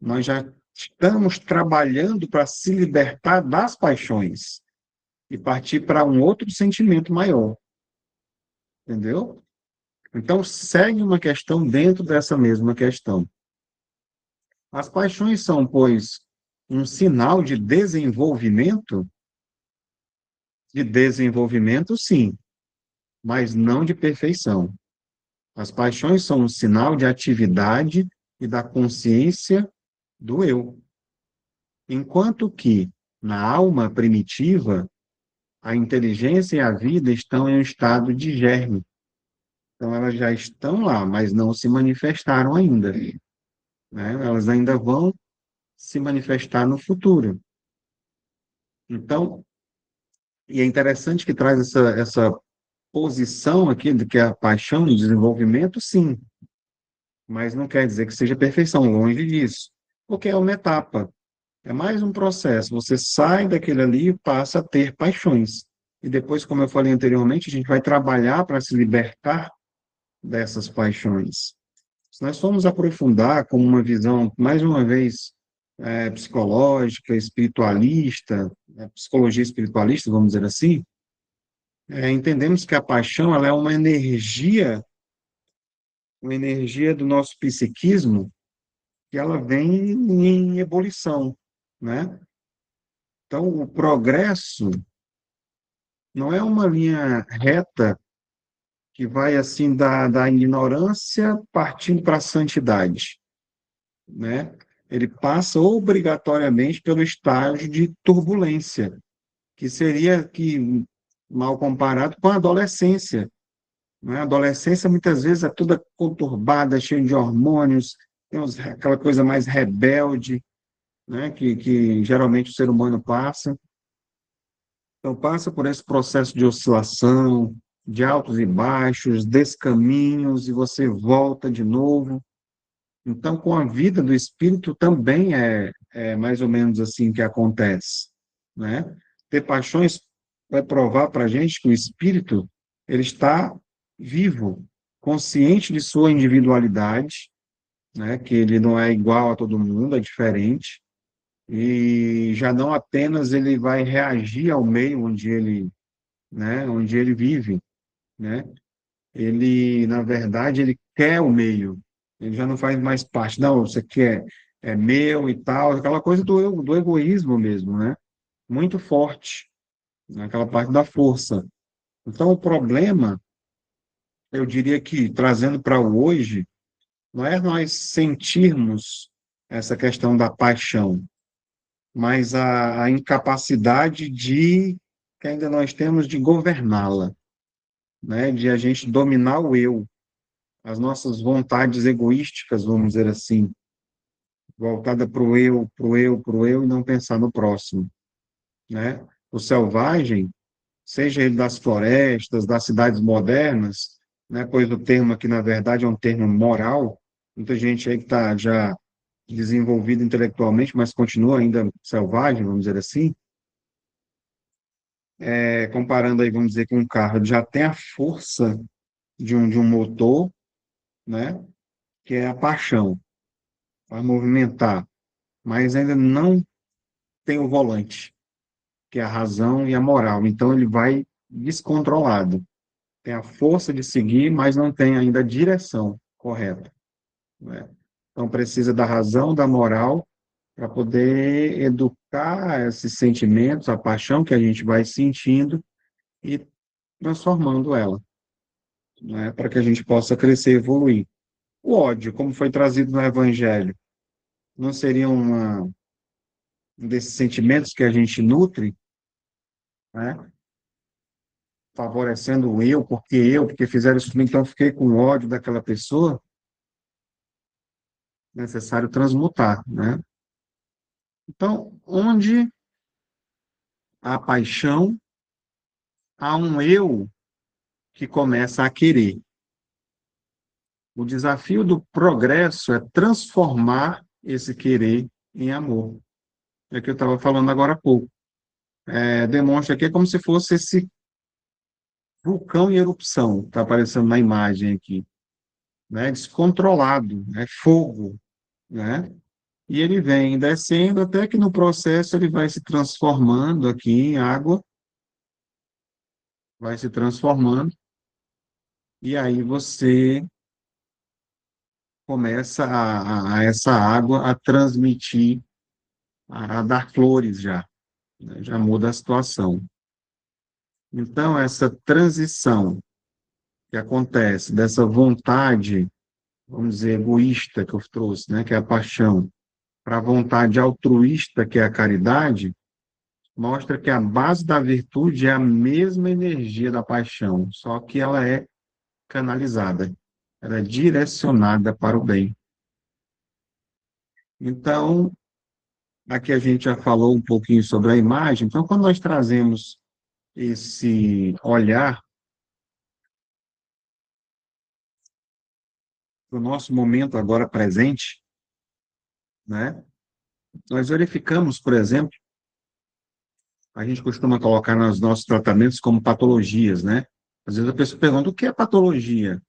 nós já estamos trabalhando para se libertar das paixões e partir para um outro sentimento maior, entendeu? Então, segue uma questão dentro dessa mesma questão. As paixões são, pois, um sinal de desenvolvimento, sim, mas não de perfeição. As paixões são um sinal de atividade e da consciência do eu. Enquanto que, na alma primitiva, a inteligência e a vida estão em um estado de germe. Então, elas já estão lá, mas não se manifestaram ainda, né? Elas ainda vão se manifestar no futuro. Então, e é interessante que traz essa posição aqui de que a paixão no desenvolvimento, sim, mas não quer dizer que seja perfeição, longe disso, porque é uma etapa, é mais um processo. Você sai daquele ali e passa a ter paixões. E depois, como eu falei anteriormente, a gente vai trabalhar para se libertar dessas paixões. Se nós formos aprofundar com uma visão, mais uma vez, psicológica, espiritualista, psicologia espiritualista, vamos dizer assim, entendemos que a paixão ela é uma energia do nosso psiquismo que ela vem em ebulição, né? Então, o progresso não é uma linha reta que vai assim da ignorância partindo para a santidade, né? Ele passa obrigatoriamente pelo estágio de turbulência, que seria que mal comparado com a adolescência, né? A adolescência muitas vezes é toda conturbada, cheia de hormônios, tem aquela coisa mais rebelde, né? Que geralmente o ser humano passa. Então, passa por esse processo de oscilação, de altos e baixos, descaminhos, e você volta de novo. Então, com a vida do espírito também é mais ou menos assim que acontece, né? Ter paixões vai provar para a gente que o espírito ele está vivo, consciente de sua individualidade, né? Que ele não é igual a todo mundo, é diferente, e já não apenas ele vai reagir ao meio onde ele, né? Onde ele vive, né? Ele, na verdade, ele quer o meio, ele já não faz mais parte, não, você quer, é meu e tal, aquela coisa do egoísmo mesmo, né? Muito forte, naquela parte da força. Então, o problema, eu diria que, trazendo para o hoje, não é nós sentirmos essa questão da paixão, mas a incapacidade que ainda nós temos de governá-la, né? De a gente dominar o eu, as nossas vontades egoísticas, vamos dizer assim, voltada para o eu, para o eu, para o eu, e não pensar no próximo, né? O selvagem, seja ele das florestas, das cidades modernas, né? Pois o termo aqui, na verdade, é um termo moral. Muita gente aí que está já desenvolvido intelectualmente, mas continua ainda selvagem, vamos dizer assim, comparando aí, vamos dizer, com um carro, ele já tem a força de um motor, né? Que é a paixão, para movimentar, mas ainda não tem o volante, que é a razão e a moral. Então ele vai descontrolado. Tem a força de seguir, mas não tem ainda a direção correta, né? Então precisa da razão, da moral, para poder educar esses sentimentos, a paixão que a gente vai sentindo e transformando ela, né? Para que a gente possa crescer e evoluir. O ódio, como foi trazido no Evangelho, não seria um desses sentimentos que a gente nutre, né? Favorecendo o porque fizeram isso comigo, então eu fiquei com ódio daquela pessoa, necessário transmutar, né? Então, onde há paixão, há um eu que começa a querer. O desafio do progresso é transformar esse querer em amor. É o que eu estava falando agora há pouco. Demonstra aqui como se fosse esse vulcão em erupção, está aparecendo na imagem aqui, né? Descontrolado, é fogo, né? E ele vem descendo até que no processo ele vai se transformando aqui em água, vai se transformando, e aí você começa a essa água a transmitir, a dar flores já, né? Já muda a situação. Então, essa transição que acontece dessa vontade, vamos dizer, egoísta que eu trouxe, né, que é a paixão, para a vontade altruísta, que é a caridade, mostra que a base da virtude é a mesma energia da paixão, só que ela é canalizada, ela é direcionada para o bem. Então, aqui a gente já falou um pouquinho sobre a imagem, então, quando nós trazemos esse olhar para o nosso momento agora presente, né, nós verificamos, por exemplo, a gente costuma colocar nos nossos tratamentos como patologias, né? Às vezes a pessoa pergunta, o que é patologia?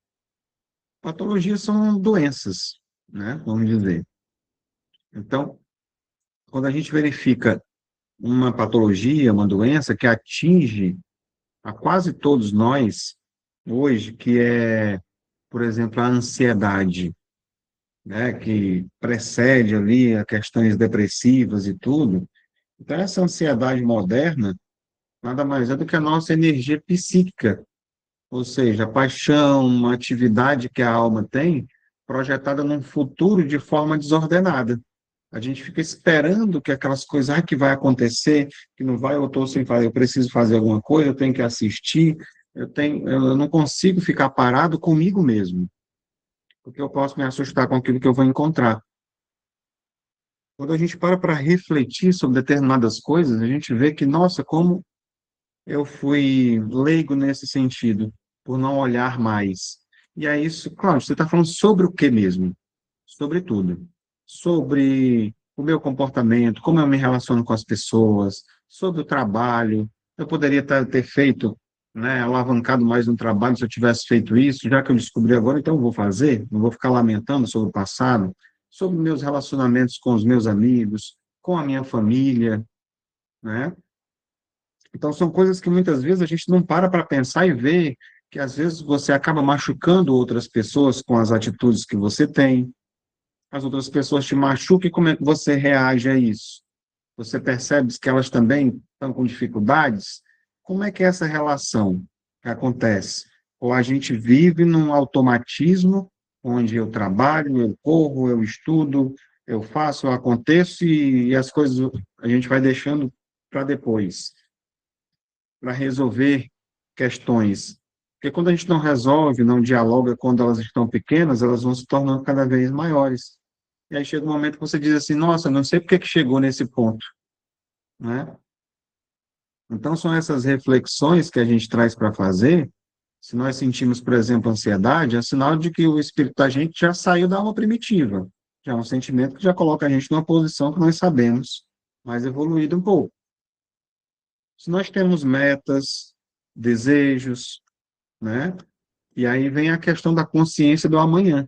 Patologias são doenças, né? Vamos dizer. Então, quando a gente verifica uma patologia, uma doença que atinge a quase todos nós hoje, que é, por exemplo, a ansiedade, né? Que precede ali a questões depressivas e tudo. Então, essa ansiedade moderna nada mais é do que a nossa energia psíquica, ou seja, a paixão, uma atividade que a alma tem, projetada num futuro de forma desordenada. A gente fica esperando que aquelas coisas, que vai acontecer, que não vai, eu estou sem fazer, eu preciso fazer alguma coisa, eu tenho que assistir, eu não consigo ficar parado comigo mesmo, porque eu posso me assustar com aquilo que eu vou encontrar. Quando a gente para refletir sobre determinadas coisas, a gente vê que, nossa, como eu fui leigo nesse sentido, por não olhar mais. E é isso, claro, você está falando sobre o que mesmo? Sobre tudo. Sobre o meu comportamento, como eu me relaciono com as pessoas, sobre o trabalho. Eu poderia ter feito, né, alavancado mais no trabalho se eu tivesse feito isso, já que eu descobri agora, então eu vou fazer, não vou ficar lamentando sobre o passado, sobre meus relacionamentos com os meus amigos, com a minha família, né? Então, são coisas que muitas vezes a gente não para pensar e ver que às vezes você acaba machucando outras pessoas com as atitudes que você tem, as outras pessoas te machucam e como é que você reage a isso? Você percebe que elas também estão com dificuldades? Como é que é essa relação que acontece? Ou a gente vive num automatismo onde eu trabalho, eu corro, eu estudo, eu faço, eu aconteço e as coisas a gente vai deixando para depois, para resolver questões. Porque quando a gente não resolve, não dialoga quando elas estão pequenas, elas vão se tornando cada vez maiores. E aí chega um momento que você diz assim, nossa, não sei por que que chegou nesse ponto, né? Então, são essas reflexões que a gente traz para fazer. Se nós sentimos, por exemplo, ansiedade, é sinal de que o espírito da gente já saiu da alma primitiva. Já é um sentimento que já coloca a gente numa posição que nós sabemos mais evoluída um pouco. Se nós temos metas, desejos, né? E aí vem a questão da consciência do amanhã,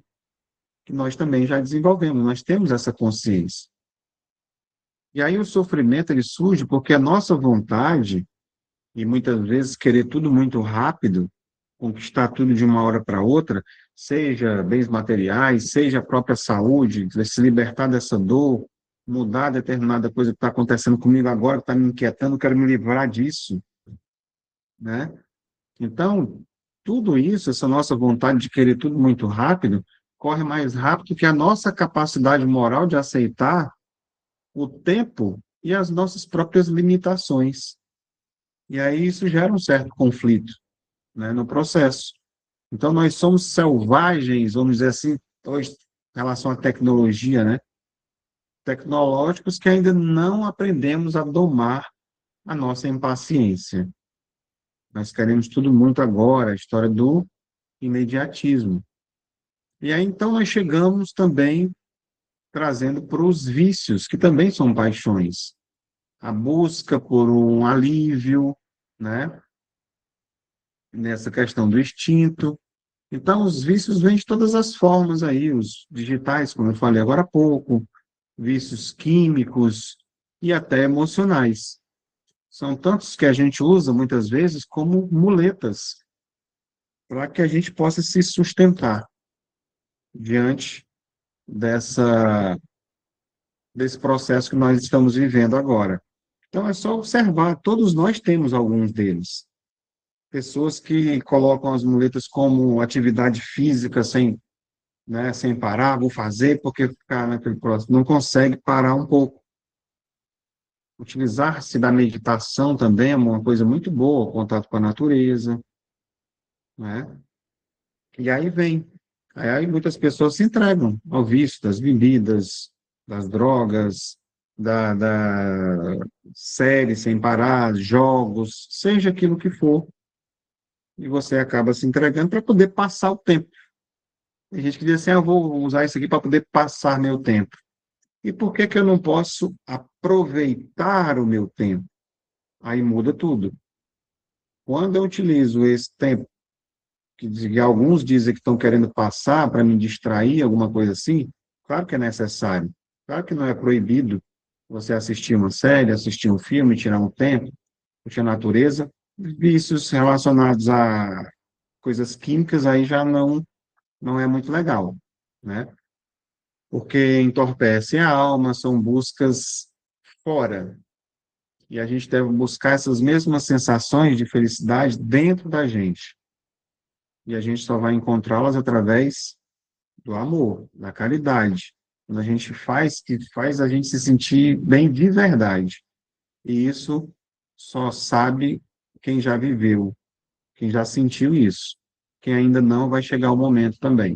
que nós também já desenvolvemos, nós temos essa consciência. E aí o sofrimento ele surge porque a nossa vontade, e muitas vezes querer tudo muito rápido, conquistar tudo de uma hora para outra, seja bens materiais, seja a própria saúde, se libertar dessa dor, mudar determinada coisa que está acontecendo comigo agora, que está me inquietando, quero me livrar disso, né? Então, tudo isso, essa nossa vontade de querer tudo muito rápido, corre mais rápido que a nossa capacidade moral de aceitar o tempo e as nossas próprias limitações. E aí isso gera um certo conflito, né, no processo. Então, nós somos selvagens, vamos dizer assim, hoje, em relação à tecnologia, né? Tecnológicos que ainda não aprendemos a domar a nossa impaciência. Nós queremos tudo muito agora, a história do imediatismo. E aí, então, nós chegamos também trazendo para os vícios, que também são paixões. A busca por um alívio, né? Nessa questão do instinto. Então, os vícios vêm de todas as formas aí, os digitais, como eu falei agora há pouco, vícios químicos e até emocionais. São tantos que a gente usa, muitas vezes, como muletas, para que a gente possa se sustentar diante dessa, desse processo que nós estamos vivendo agora. Então, é só observar, todos nós temos alguns deles. Pessoas que colocam as muletas como atividade física sem, né, sem parar, vou fazer porque ficar naquele próximo, não consegue parar um pouco. Utilizar-se da meditação também é uma coisa muito boa, o contato com a natureza, né? E aí vem, aí muitas pessoas se entregam ao vício das bebidas, das drogas, da série sem parar, jogos, seja aquilo que for, e você acaba se entregando para poder passar o tempo. Tem gente que diz assim, eu vou usar isso aqui para poder passar meu tempo. E por que que eu não posso aproveitar o meu tempo? Aí muda tudo. Quando eu utilizo esse tempo, que alguns dizem que estão querendo passar para me distrair, alguma coisa assim, claro que é necessário. Claro que não é proibido você assistir uma série, assistir um filme, tirar um tempo, curtir a natureza. Vícios relacionados a coisas químicas aí já não é muito legal, né? Porque entorpece a alma, são buscas fora. E a gente deve buscar essas mesmas sensações de felicidade dentro da gente. E a gente só vai encontrá-las através do amor, da caridade. Quando a gente faz, que faz a gente se sentir bem de verdade. E isso só sabe quem já viveu, quem já sentiu isso. Quem ainda não, vai chegar o momento também.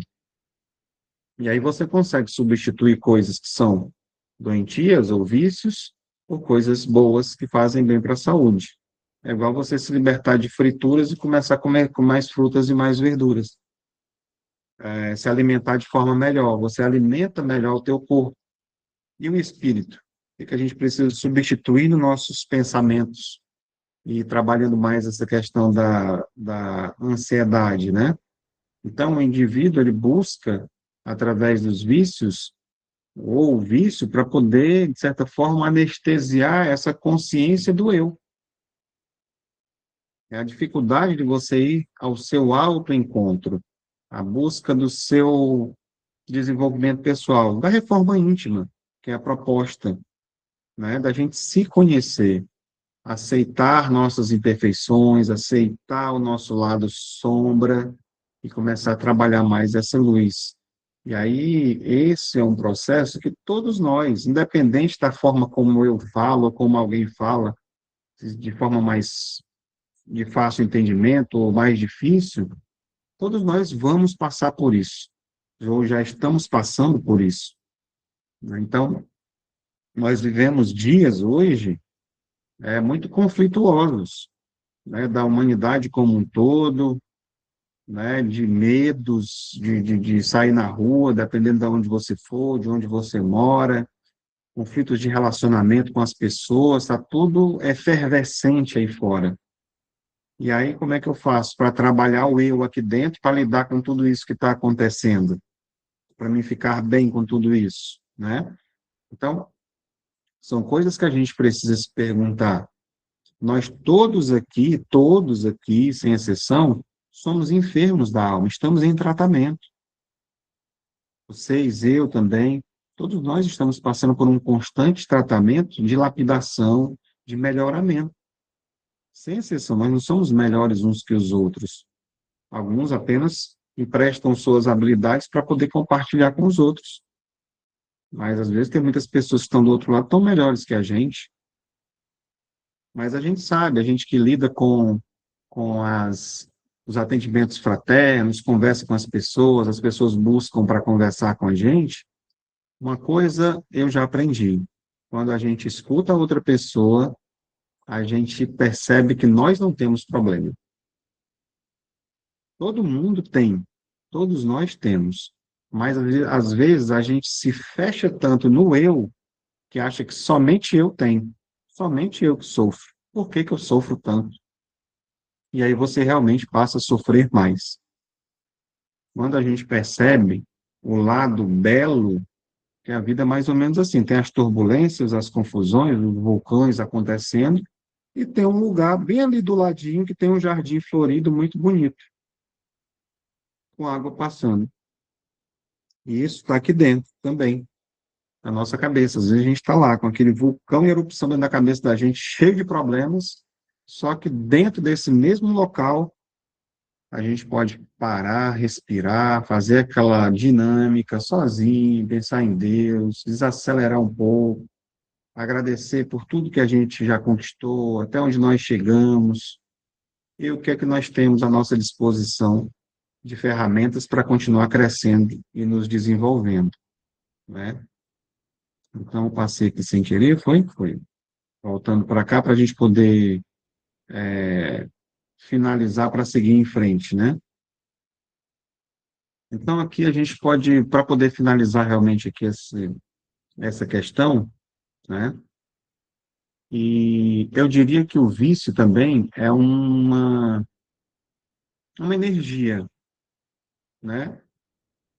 E aí você consegue substituir coisas que são doentias ou vícios por coisas boas que fazem bem para a saúde. É igual você se libertar de frituras e começar a comer com mais frutas e mais verduras. Se alimentar de forma melhor. Você alimenta melhor o teu corpo. E o espírito? O que a gente precisa substituir nos nossos pensamentos e trabalhando mais essa questão da ansiedade, né? Então, o indivíduo, ele busca, através dos vícios, ou o vício, para poder, de certa forma, anestesiar essa consciência do eu. É a dificuldade de você ir ao seu autoencontro, a busca do seu desenvolvimento pessoal, da reforma íntima, que é a proposta, né, da gente se conhecer, aceitar nossas imperfeições, aceitar o nosso lado sombra e começar a trabalhar mais essa luz. E aí, esse é um processo que todos nós, independente da forma como eu falo, ou como alguém fala, de forma mais de fácil entendimento ou mais difícil, todos nós vamos passar por isso, ou já estamos passando por isso, né? Então, nós vivemos dias hoje muito conflituosos, né, da humanidade como um todo, né, de medos, de sair na rua, dependendo de onde você for, de onde você mora, conflitos de relacionamento com as pessoas, está tudo efervescente aí fora. E aí, como é que eu faço para trabalhar o eu aqui dentro, para lidar com tudo isso que está acontecendo, para mim ficar bem com tudo isso, né? Então, são coisas que a gente precisa se perguntar. Nós todos aqui, sem exceção, somos enfermos da alma, estamos em tratamento. Vocês, eu também, todos nós estamos passando por um constante tratamento de lapidação, de melhoramento. Sem exceção, nós não somos melhores uns que os outros. Alguns apenas emprestam suas habilidades para poder compartilhar com os outros. Mas, às vezes, tem muitas pessoas que estão do outro lado tão melhores que a gente. Mas a gente sabe, a gente que lida com os atendimentos fraternos, conversa com as pessoas buscam para conversar com a gente. Uma coisa eu já aprendi. Quando a gente escuta a outra pessoa, a gente percebe que nós não temos problema. Todo mundo tem, todos nós temos. Mas, às vezes, a gente se fecha tanto no eu, que acha que somente eu tenho. Somente eu que sofro. Por que que eu sofro tanto? E aí você realmente passa a sofrer mais. Quando a gente percebe o lado belo, que a vida é mais ou menos assim, tem as turbulências, as confusões, os vulcões acontecendo, e tem um lugar bem ali do ladinho que tem um jardim florido muito bonito, com água passando. E isso está aqui dentro também, na nossa cabeça. Às vezes a gente está lá com aquele vulcão em erupção dentro da cabeça da gente, cheio de problemas, só que dentro desse mesmo local a gente pode parar, respirar, fazer aquela dinâmica sozinho, pensar em Deus, desacelerar um pouco, agradecer por tudo que a gente já conquistou, até onde nós chegamos, e o que é que nós temos à nossa disposição de ferramentas para continuar crescendo e nos desenvolvendo, né? Então, eu passei aqui sem querer, foi. Voltando para cá, para a gente poder finalizar para seguir em frente, né? Então, aqui a gente pode, para poder finalizar realmente aqui essa questão, né? E eu diria que o vício também é uma energia, né?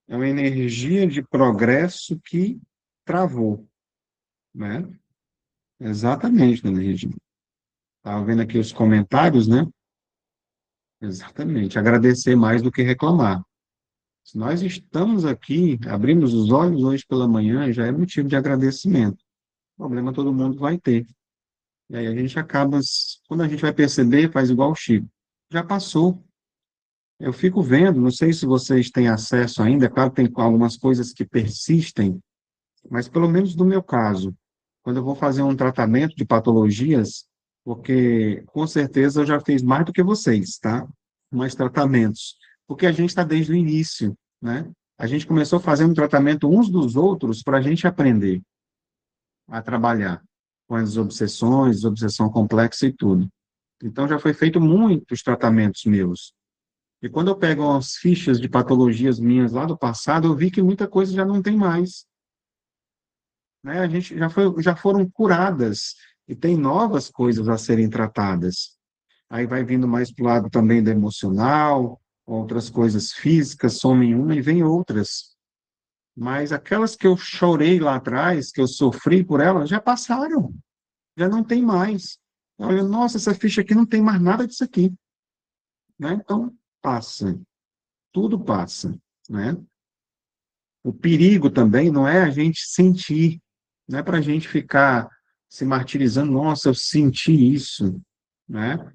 É uma energia de progresso que travou, né? Exatamente, dona Regina. Estava vendo aqui os comentários, né? Exatamente. Agradecer mais do que reclamar. Se nós estamos aqui, abrimos os olhos hoje pela manhã, já é motivo de agradecimento. O problema todo mundo vai ter. E aí a gente acaba, quando a gente vai perceber, faz igual o Chico. Já passou. Eu fico vendo, não sei se vocês têm acesso ainda, é claro que tem algumas coisas que persistem, mas pelo menos no meu caso, quando eu vou fazer um tratamento de patologias, porque com certeza eu já fiz mais do que vocês, tá? Mais tratamentos, porque a gente está desde o início, né? A gente começou fazendo tratamento uns dos outros para a gente aprender a trabalhar com as obsessões, obsessão complexa e tudo. Então já foi feito muitos tratamentos meus. E quando eu pego as fichas de patologias minhas lá do passado, eu vi que muita coisa já não tem mais, né? A gente já foram curadas e tem novas coisas a serem tratadas. Aí vai vindo mais para o lado também do emocional, outras coisas físicas, somem uma e vem outras. Mas aquelas que eu chorei lá atrás, que eu sofri por elas, já passaram, já não tem mais. Olha, nossa, essa ficha aqui não tem mais nada disso aqui, né? Então, passa, tudo passa, né? O perigo também não é a gente sentir, não é para a gente ficar se martirizando, nossa, eu senti isso, né?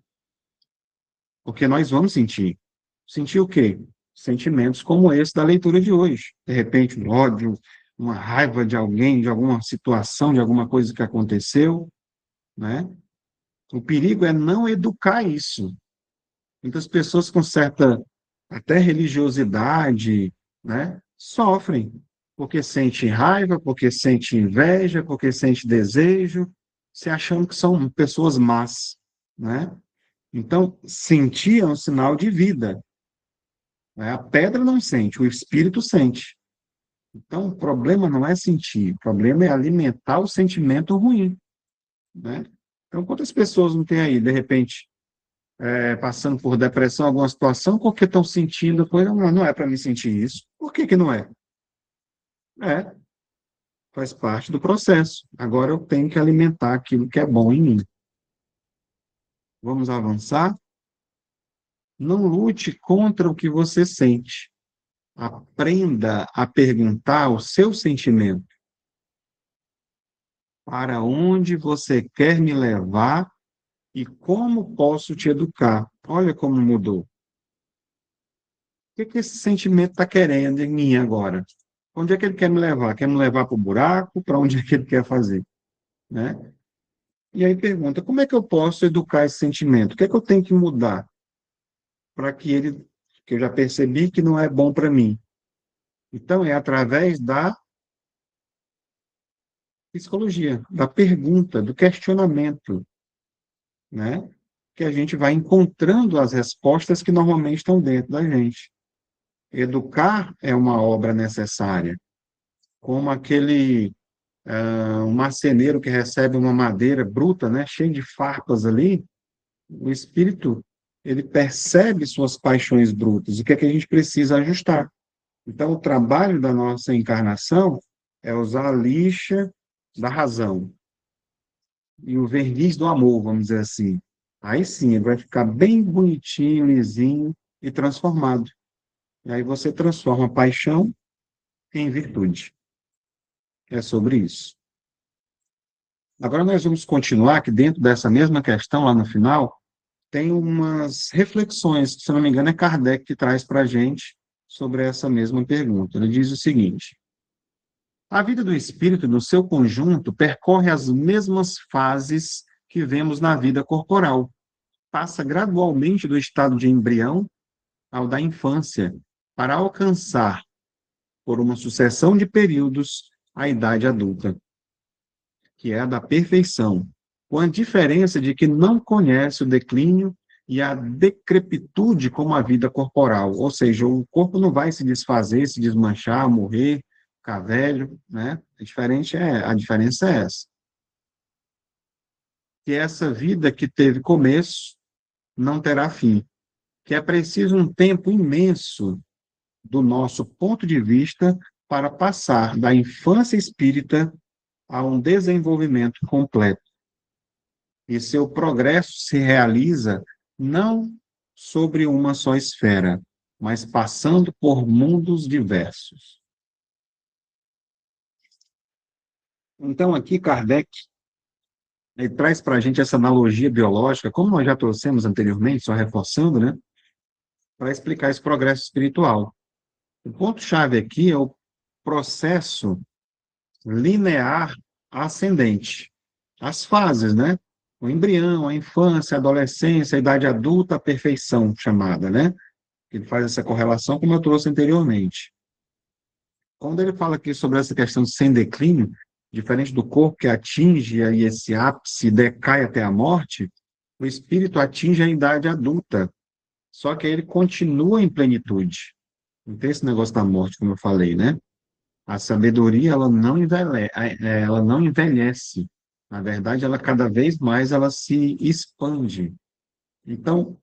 Porque nós vamos sentir. Sentir o quê? sentimentos como esse da leitura de hoje. De repente, um ódio, uma raiva de alguém, de alguma situação, de alguma coisa que aconteceu, né? O perigo é não educar isso. Muitas pessoas com certa até religiosidade, né, sofrem porque sente raiva, porque sente inveja, porque sente desejo, se achando que são pessoas más, né? Então, sentir é um sinal de vida, né? A pedra não sente, o espírito sente. Então, o problema não é sentir, o problema é alimentar o sentimento ruim, né? Então, quantas pessoas não tem aí, de repente, passando por depressão, alguma situação, porque estão sentindo, coisa, não, não é para me sentir isso. Por que que não é? É, faz parte do processo. Agora eu tenho que alimentar aquilo que é bom em mim. Vamos avançar? Não lute contra o que você sente. Aprenda a perguntar o seu sentimento. Para onde você quer me levar e como posso te educar? Olha como mudou. O que que esse sentimento está querendo em mim agora? Onde é que ele quer me levar? Quer me levar para o buraco? Para onde é que ele quer fazer? Né? E aí pergunta, como é que eu posso educar esse sentimento? O que é que eu tenho que mudar para que ele, que eu já percebi que não é bom para mim? Então, é através da psicologia, da pergunta, do questionamento, né? Que a gente vai encontrando as respostas que normalmente estão dentro da gente. Educar é uma obra necessária, como aquele um marceneiro que recebe uma madeira bruta, né, cheia de farpas ali, o espírito, ele percebe suas paixões brutas, o que é que a gente precisa ajustar. Então, o trabalho da nossa encarnação é usar a lixa da razão e o verniz do amor, vamos dizer assim. Aí sim, ele vai ficar bem bonitinho, lisinho e transformado. E aí você transforma a paixão em virtude. É sobre isso. Agora nós vamos continuar, que dentro dessa mesma questão, lá no final, tem umas reflexões, que, se não me engano, é Kardec que traz para a gente sobre essa mesma pergunta. Ele diz o seguinte: a vida do espírito, no seu conjunto, percorre as mesmas fases que vemos na vida corporal. Passa gradualmente do estado de embrião ao da infância, para alcançar, por uma sucessão de períodos, a idade adulta, que é a da perfeição, com a diferença de que não conhece o declínio e a decrepitude como a vida corporal, ou seja, o corpo não vai se desfazer, se desmanchar, morrer, ficar velho, né? A diferença é essa. Que essa vida que teve começo não terá fim, que é preciso um tempo imenso do nosso ponto de vista para passar da infância espírita a um desenvolvimento completo. E seu progresso se realiza não sobre uma só esfera, mas passando por mundos diversos. Então, aqui, Kardec ele traz para a gente essa analogia biológica, como nós já trouxemos anteriormente, só reforçando, né, para explicar esse progresso espiritual. O ponto-chave aqui é o processo linear ascendente. As fases, né? O embrião, a infância, a adolescência, a idade adulta, a perfeição chamada, né? Ele faz essa correlação, como eu trouxe anteriormente. Quando ele fala aqui sobre essa questão sem declínio, diferente do corpo que atinge aí esse ápice e decai até a morte, o espírito atinge a idade adulta, só que ele continua em plenitude. Não tem esse negócio da morte, como eu falei, né? A sabedoria, ela não envelhece. Na verdade, ela cada vez mais ela se expande. Então,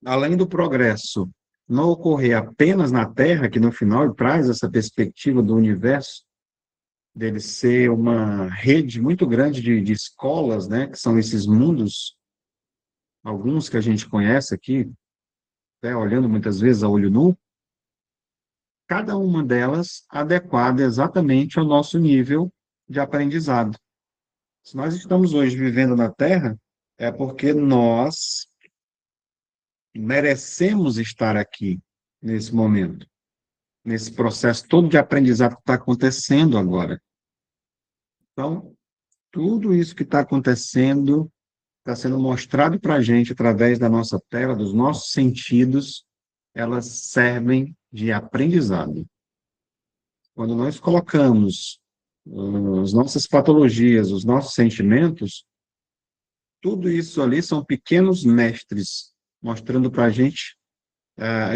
além do progresso não ocorrer apenas na Terra, que no final ele traz essa perspectiva do universo, dele ser uma rede muito grande de escolas, né, que são esses mundos, alguns que a gente conhece aqui, né, olhando muitas vezes a olho nu, cada uma delas adequada exatamente ao nosso nível de aprendizado. Se nós estamos hoje vivendo na Terra, é porque nós merecemos estar aqui. nesse momento, nesse processo todo de aprendizado que está acontecendo agora. Então, tudo isso que está acontecendo está sendo mostrado para a gente através da nossa tela, dos nossos sentidos, elas servem de aprendizado. Quando nós colocamos as nossas patologias, os nossos sentimentos, tudo isso ali são pequenos mestres mostrando para a gente,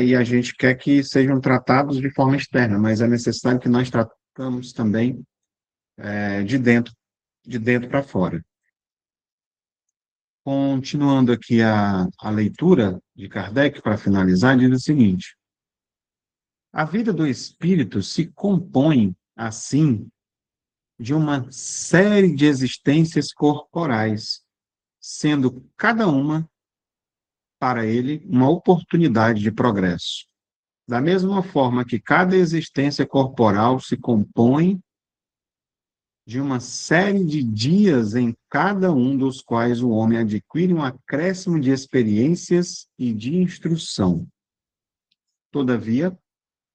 e a gente quer que sejam tratados de forma externa, mas é necessário que nós tratamos também de dentro para fora. Continuando aqui a leitura de Kardec, para finalizar, diz o seguinte: a vida do espírito se compõe, assim, de uma série de existências corporais, sendo cada uma, para ele, uma oportunidade de progresso. Da mesma forma que cada existência corporal se compõe de uma série de dias em cada um dos quais o homem adquire um acréscimo de experiências e de instrução. Todavia,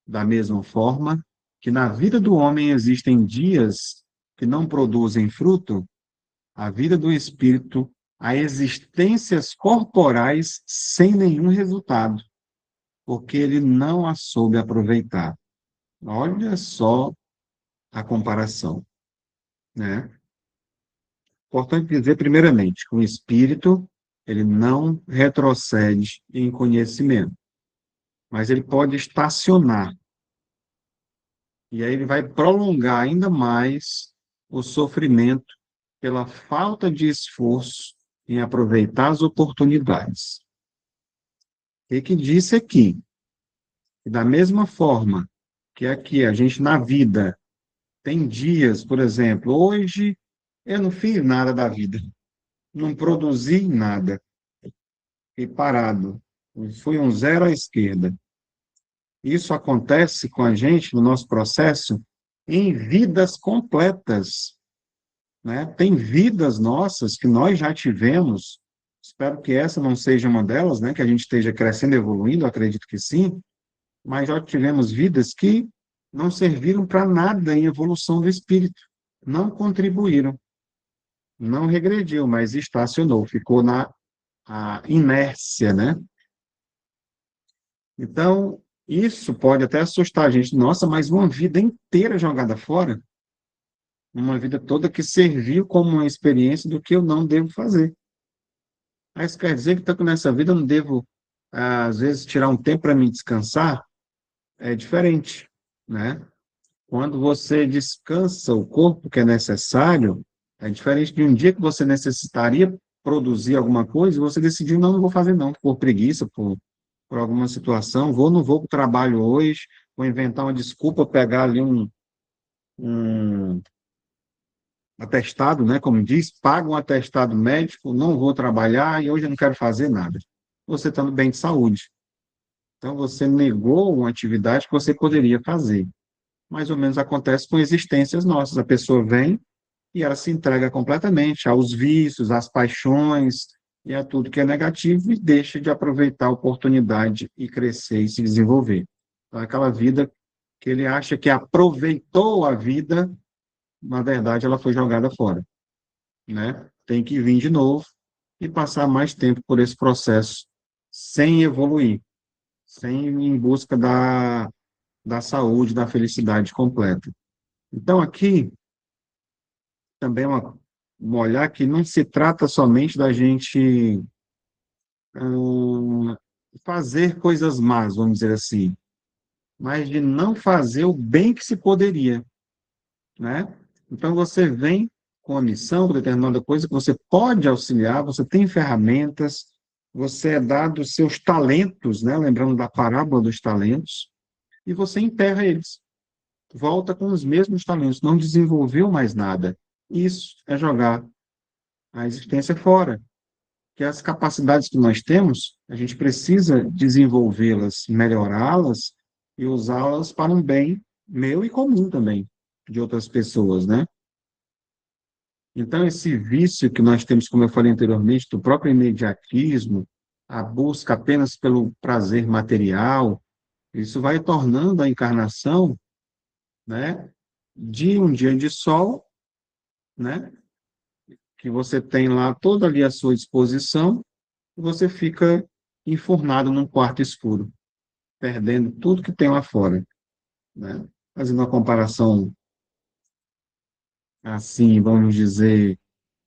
da mesma forma que na vida do homem existem dias que não produzem fruto, a vida do espírito há existências corporais sem nenhum resultado, porque ele não a soube aproveitar. Olha só a comparação, né? Importante dizer, primeiramente, que o espírito, ele não retrocede em conhecimento, mas ele pode estacionar. E aí ele vai prolongar ainda mais o sofrimento pela falta de esforço em aproveitar as oportunidades. O que disse aqui? Que da mesma forma que aqui a gente na vida tem dias, por exemplo, hoje eu não fiz nada da vida, não produzi nada, fiquei parado, fui um zero à esquerda. Isso acontece com a gente no nosso processo em vidas completas, né? Tem vidas nossas que nós já tivemos, espero que essa não seja uma delas, né? Que a gente esteja crescendo, evoluindo, acredito que sim, mas já tivemos vidas que não serviram para nada em evolução do espírito, não contribuíram, não regrediu, mas estacionou, ficou na inércia, né? Então, isso pode até assustar a gente. Nossa, mas uma vida inteira jogada fora, uma vida toda que serviu como uma experiência do que eu não devo fazer. Aí isso quer dizer que nessa vida eu não devo, às vezes, tirar um tempo para me descansar? É diferente, né? Quando você descansa o corpo que é necessário, é diferente de um dia que você necessitaria produzir alguma coisa e você decidiu, não, não vou fazer não, por preguiça, por alguma situação, não vou para o trabalho hoje, vou inventar uma desculpa, pegar ali um atestado, né, como diz, pago um atestado médico, não vou trabalhar e hoje eu não quero fazer nada. Você está no bem de saúde. Então, você negou uma atividade que você poderia fazer. Mais ou menos acontece com existências nossas. A pessoa vem e ela se entrega completamente aos vícios, às paixões e a tudo que é negativo e deixa de aproveitar a oportunidade e crescer e se desenvolver. Então, aquela vida que ele acha que aproveitou a vida, na verdade, ela foi jogada fora, né? Tem que vir de novo e passar mais tempo por esse processo sem evoluir, sem ir em busca da saúde, da felicidade completa. Então, aqui, também um olhar que não se trata somente da gente fazer coisas más, vamos dizer assim, mas de não fazer o bem que se poderia, né? Então, você vem com a missão, com determinada coisa que você pode auxiliar, você tem ferramentas, você é dado os seus talentos, né? Lembrando da parábola dos talentos, e você enterra eles. Volta com os mesmos talentos, não desenvolveu mais nada. Isso é jogar a existência fora. Que as capacidades que nós temos, a gente precisa desenvolvê-las, melhorá-las e usá-las para um bem meu e comum também, de outras pessoas, né? Então, esse vício que nós temos, como eu falei anteriormente, do próprio imediatismo, a busca apenas pelo prazer material, Isso vai tornando a encarnação, né, de um dia de sol, né, que você tem lá toda ali à sua disposição, e você fica enfurnado num quarto escuro, perdendo tudo que tem lá fora, né? Fazendo uma comparação assim, vamos dizer,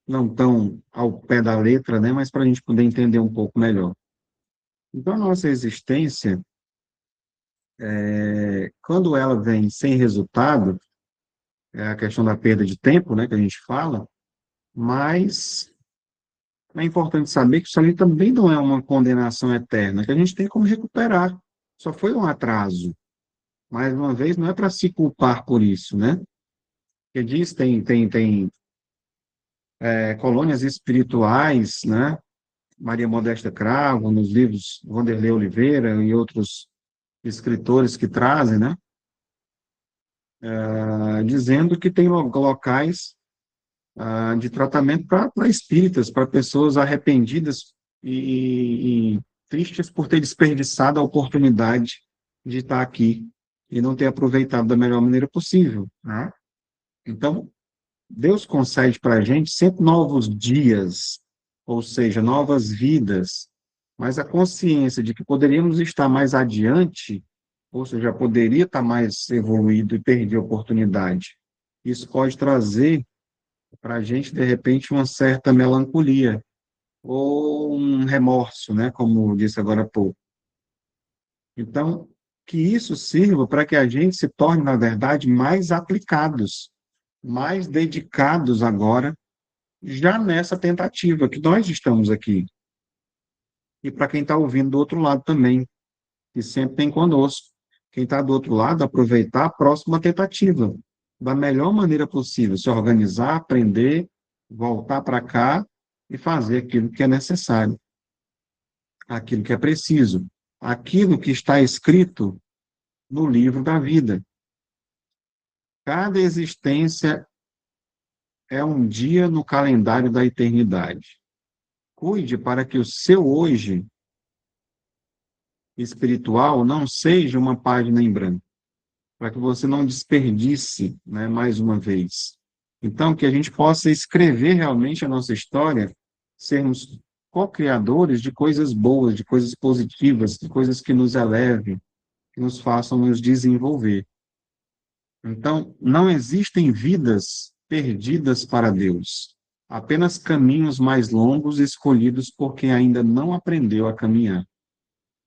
não tão ao pé da letra, né, mas para a gente poder entender um pouco melhor. Então, a nossa existência, quando ela vem sem resultado, é a questão da perda de tempo, né, que a gente fala, mas é importante saber que isso ali também não é uma condenação eterna, que a gente tem como recuperar. Só foi um atraso. Mais uma vez, não é para se culpar por isso, né? Porque diz, tem colônias espirituais, né? Maria Modesta Cravo, nos livros Wanderlei Oliveira e outros escritores que trazem, né? Dizendo que tem locais de tratamento para espíritas, para pessoas arrependidas e tristes por ter desperdiçado a oportunidade de estar aqui e não ter aproveitado da melhor maneira possível, né? Então, Deus concede para a gente sempre novos dias, ou seja, novas vidas, mas a consciência de que poderíamos estar mais adiante, ou seja, poderia estar mais evoluído e perder a oportunidade. Isso pode trazer para a gente, de repente, uma certa melancolia ou um remorso, né, como disse agora há pouco. Então, que isso sirva para que a gente se torne, na verdade, mais aplicados, mais dedicados agora, já nessa tentativa que nós estamos aqui. E para quem está ouvindo do outro lado também, que sempre tem conosco. Quem está do outro lado, aproveitar a próxima tentativa, da melhor maneira possível, se organizar, aprender, voltar para cá e fazer aquilo que é necessário, aquilo que é preciso, aquilo que está escrito no livro da vida. Cada existência é um dia no calendário da eternidade. Cuide para que o seu hoje espiritual não seja uma página em branco, para que você não desperdice, né, mais uma vez. Então, que a gente possa escrever realmente a nossa história, sermos co-criadores de coisas boas, de coisas positivas, de coisas que nos elevem, que nos façam nos desenvolver. Então, não existem vidas perdidas para Deus, apenas caminhos mais longos escolhidos por quem ainda não aprendeu a caminhar.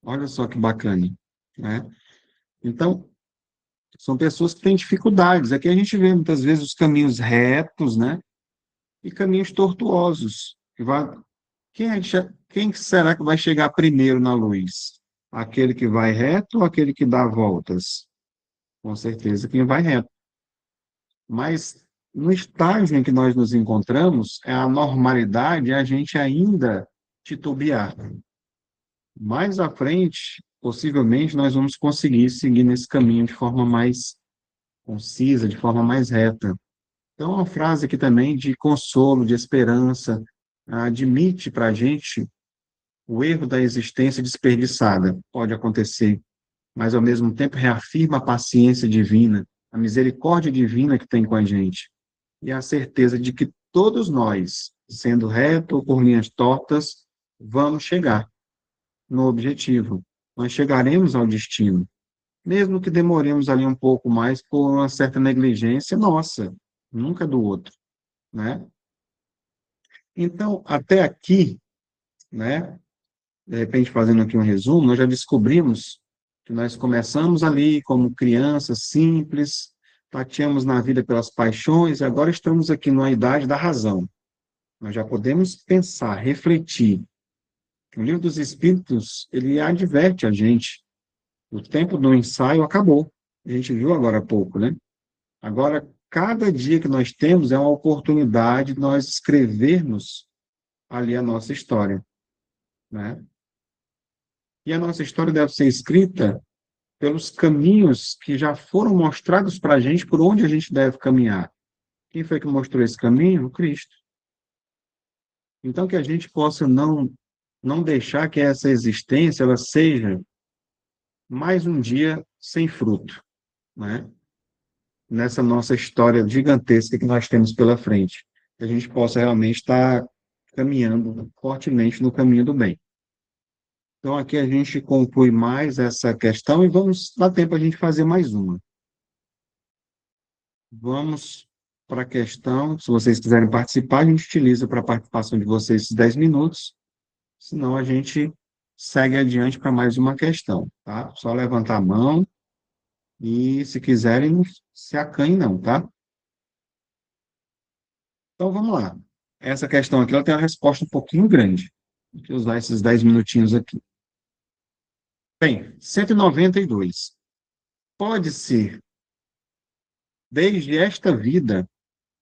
Olha só que bacana, né? Então, são pessoas que têm dificuldades. Aqui a gente vê muitas vezes os caminhos retos, né? E caminhos tortuosos. Quem será que vai chegar primeiro na luz? Aquele que vai reto ou aquele que dá voltas? Com certeza quem vai reto. Mas no estágio em que nós nos encontramos, é a normalidade, é a gente ainda titubear. Mais à frente, possivelmente, nós vamos conseguir seguir nesse caminho de forma mais concisa, de forma mais reta. Então, uma frase aqui também de consolo, de esperança, admite para a gente o erro da existência desperdiçada. Pode acontecer, mas ao mesmo tempo reafirma a paciência divina, a misericórdia divina que tem com a gente, e a certeza de que todos nós, sendo reto ou por linhas tortas, vamos chegar no objetivo. Nós chegaremos ao destino, mesmo que demoremos ali um pouco mais por uma certa negligência nossa, nunca do outro, né? Então, até aqui, né, de repente fazendo aqui um resumo, nós já descobrimos que nós começamos ali como crianças simples, tateamos na vida pelas paixões, e agora estamos aqui na idade da razão. Nós já podemos pensar, refletir. O Livro dos Espíritos, ele adverte a gente, o tempo do ensaio acabou. A gente viu agora há pouco, né? Agora, cada dia que nós temos é uma oportunidade de nós escrevermos ali a nossa história, né? E a nossa história deve ser escrita pelos caminhos que já foram mostrados para a gente por onde a gente deve caminhar. Quem foi que mostrou esse caminho? O Cristo. Então, que a gente possa não deixar que essa existência ela seja mais um dia sem fruto, né? Nessa nossa história gigantesca que nós temos pela frente, que a gente possa realmente estar caminhando fortemente no caminho do bem. Então, aqui a gente conclui mais essa questão e vamos dar tempo a gente fazer mais uma. Vamos para a questão, se vocês quiserem participar, a gente utiliza para a participação de vocês esses 10 minutos, senão a gente segue adiante para mais uma questão, tá? Só levantar a mão e, se quiserem, não se acanhem não, tá? Então, vamos lá. Essa questão aqui, ela tem uma resposta um pouquinho grande. Vou usar esses 10 minutinhos aqui. Bem, 192. Pode ser, desde esta vida,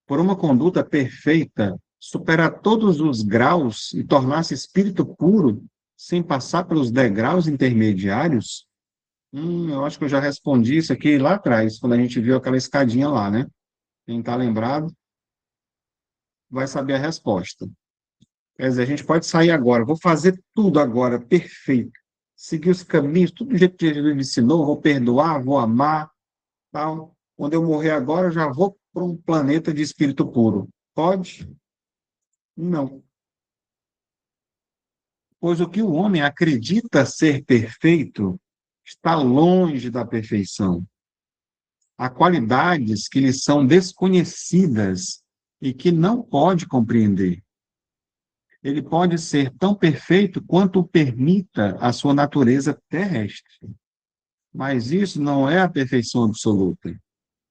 por uma conduta perfeita, superar todos os graus e tornar-se espírito puro, sem passar pelos degraus intermediários? Eu acho que eu já respondi isso aqui lá atrás, quando a gente viu aquela escadinha lá, né? Quem está lembrado vai saber a resposta. Quer dizer, a gente pode sair agora, vou fazer tudo agora, perfeito. Seguir os caminhos, tudo do jeito que Jesus me ensinou, vou perdoar, vou amar, tal. Quando eu morrer agora, eu já vou para um planeta de espírito puro. Pode? Não. Pois o que o homem acredita ser perfeito está longe da perfeição. Há qualidades que lhe são desconhecidas e que não pode compreender. Ele pode ser tão perfeito quanto o permita a sua natureza terrestre. Mas isso não é a perfeição absoluta.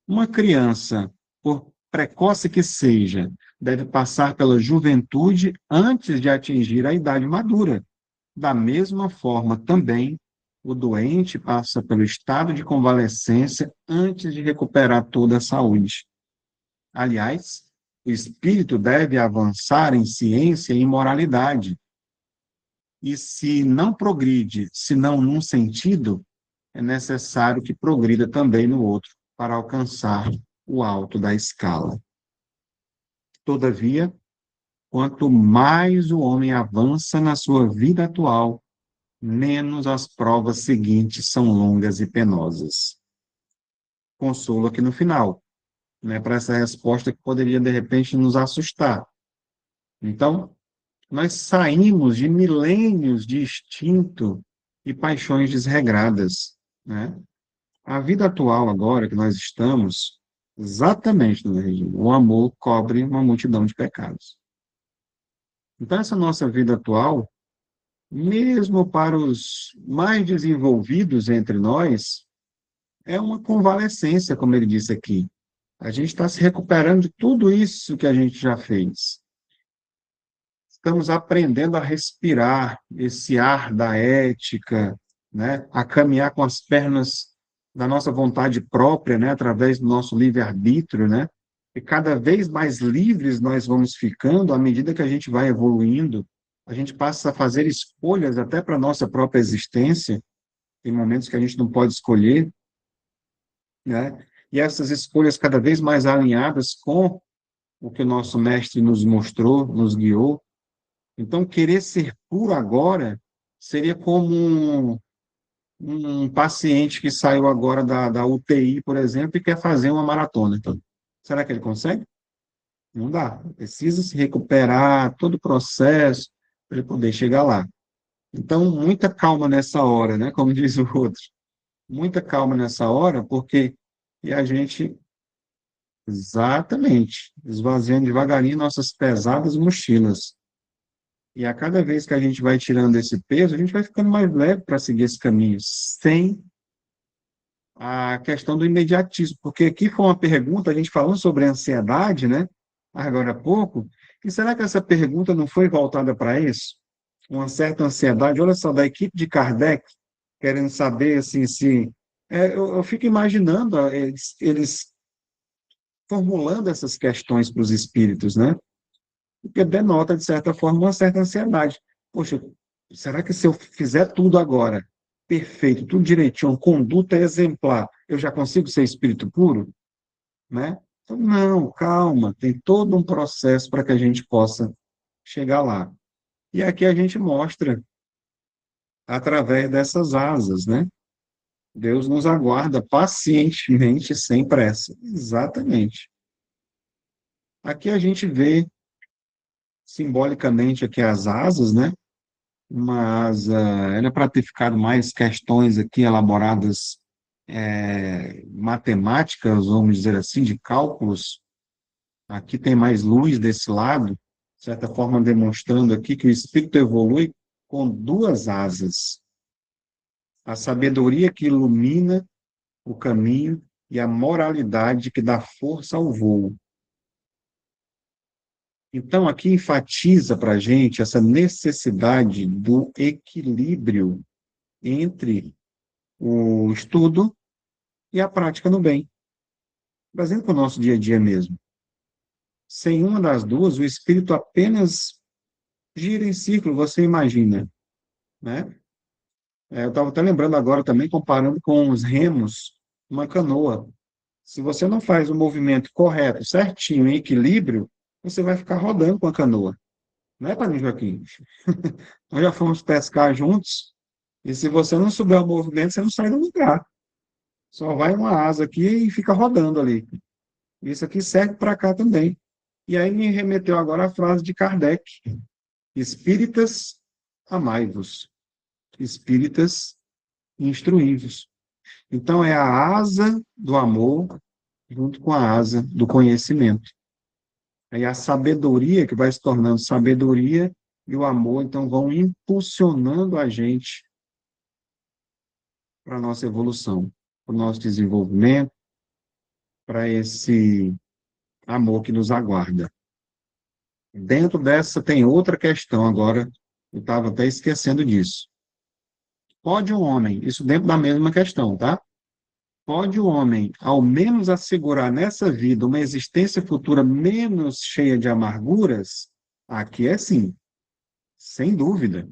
Uma criança, por precoce que seja, deve passar pela juventude antes de atingir a idade madura. Da mesma forma, também, o doente passa pelo estado de convalescência antes de recuperar toda a saúde. Aliás, o espírito deve avançar em ciência e moralidade. E se não progride, senão num sentido, é necessário que progrida também no outro, para alcançar o alto da escala. Todavia, quanto mais o homem avança na sua vida atual, menos as provas seguintes são longas e penosas. Consolo aqui no final, né, para essa resposta que poderia, de repente, nos assustar. Então, nós saímos de milênios de instinto e paixões desregradas, né? A vida atual agora que nós estamos, exatamente no regime, o amor cobre uma multidão de pecados. Então, essa nossa vida atual, mesmo para os mais desenvolvidos entre nós, é uma convalescência, como ele disse aqui. A gente está se recuperando de tudo isso que a gente já fez. Estamos aprendendo a respirar esse ar da ética, né? A caminhar com as pernas da nossa vontade própria, né? Através do nosso livre-arbítrio, né? E cada vez mais livres nós vamos ficando à medida que a gente vai evoluindo. A gente passa a fazer escolhas até para a nossa própria existência. Tem momentos que a gente não pode escolher, né? E essas escolhas cada vez mais alinhadas com o que o nosso mestre nos mostrou, nos guiou. Então, querer ser puro agora seria como um paciente que saiu agora da UTI, por exemplo, e quer fazer uma maratona. Então, será que ele consegue? Não dá. Precisa se recuperar, todo o processo, para ele poder chegar lá. Então, muita calma nessa hora, né? Como diz o outro. Muita calma nessa hora, porque e a gente, exatamente, esvaziando devagarinho nossas pesadas mochilas. E a cada vez que a gente vai tirando esse peso, a gente vai ficando mais leve para seguir esse caminho, sem a questão do imediatismo. Porque aqui foi uma pergunta, a gente falando sobre ansiedade, né? Agora há pouco, e será que essa pergunta não foi voltada para isso? Uma certa ansiedade, olha só, da equipe de Kardec, querendo saber, assim, se... eu fico imaginando eles formulando essas questões para os espíritos, né? Porque denota, de certa forma, uma certa ansiedade. Poxa, será que se eu fizer tudo agora, perfeito, tudo direitinho, uma conduta exemplar, eu já consigo ser espírito puro? Né? Então, não, calma, tem todo um processo para que a gente possa chegar lá. E aqui a gente mostra através dessas asas, né? Deus nos aguarda pacientemente, sem pressa. Exatamente. Aqui a gente vê simbolicamente aqui as asas, né? Uma asa, era para ter ficado mais questões aqui elaboradas, matemáticas, vamos dizer assim, de cálculos. Aqui tem mais luz desse lado, de certa forma demonstrando aqui que o espírito evolui com duas asas. A sabedoria que ilumina o caminho e a moralidade que dá força ao voo. Então, aqui enfatiza para a gente essa necessidade do equilíbrio entre o estudo e a prática no bem. Trazendo para o nosso dia a dia mesmo. Sem uma das duas, o espírito apenas gira em círculo, você imagina, né? Eu estava até lembrando agora também, comparando com os remos, uma canoa. Se você não faz o movimento correto, certinho, em equilíbrio, você vai ficar rodando com a canoa. Não é, Padre Joaquim? Nós já fomos pescar juntos, e se você não souber o movimento, você não sai do lugar. Só vai uma asa aqui e fica rodando ali. Isso aqui serve para cá também. E aí me remeteu agora a frase de Kardec: Espíritas, amai-vos. Espíritas, instruí-vos. Então, é a asa do amor junto com a asa do conhecimento. Aí a sabedoria que vai se tornando sabedoria e o amor, então, vão impulsionando a gente para a nossa evolução, para o nosso desenvolvimento, para esse amor que nos aguarda. Dentro dessa tem outra questão agora, eu estava até esquecendo disso. Pode um homem, isso dentro da mesma questão, tá? Pode o homem, ao menos assegurar nessa vida uma existência futura menos cheia de amarguras? Aqui é sim, sem dúvida.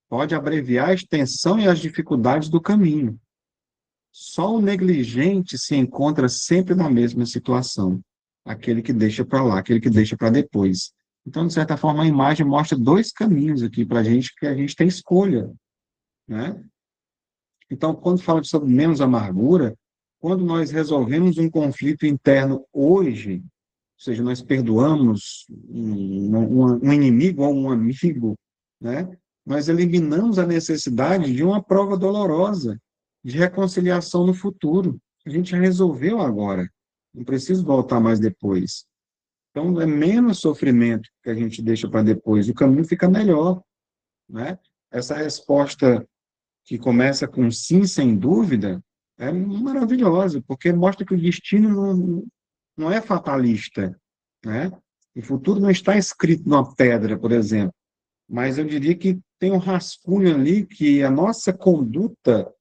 Pode abreviar a extensão e as dificuldades do caminho. Só o negligente se encontra sempre na mesma situação. Aquele que deixa para lá, aquele que deixa para depois. Então, de certa forma, a imagem mostra dois caminhos aqui para a gente, que a gente tem escolha, né? Então, quando fala sobre menos amargura, quando nós resolvemos um conflito interno hoje, ou seja, nós perdoamos um inimigo ou um amigo, né? Nós eliminamos a necessidade de uma prova dolorosa de reconciliação no futuro. A gente já resolveu agora, não preciso voltar mais depois. Então, é menos sofrimento que a gente deixa para depois, o caminho fica melhor, né? Essa resposta que começa com sim, sem dúvida, é maravilhosa, porque mostra que o destino não é fatalista, né? O futuro não está escrito numa pedra, por exemplo, mas eu diria que tem um rascunho ali que a nossa conduta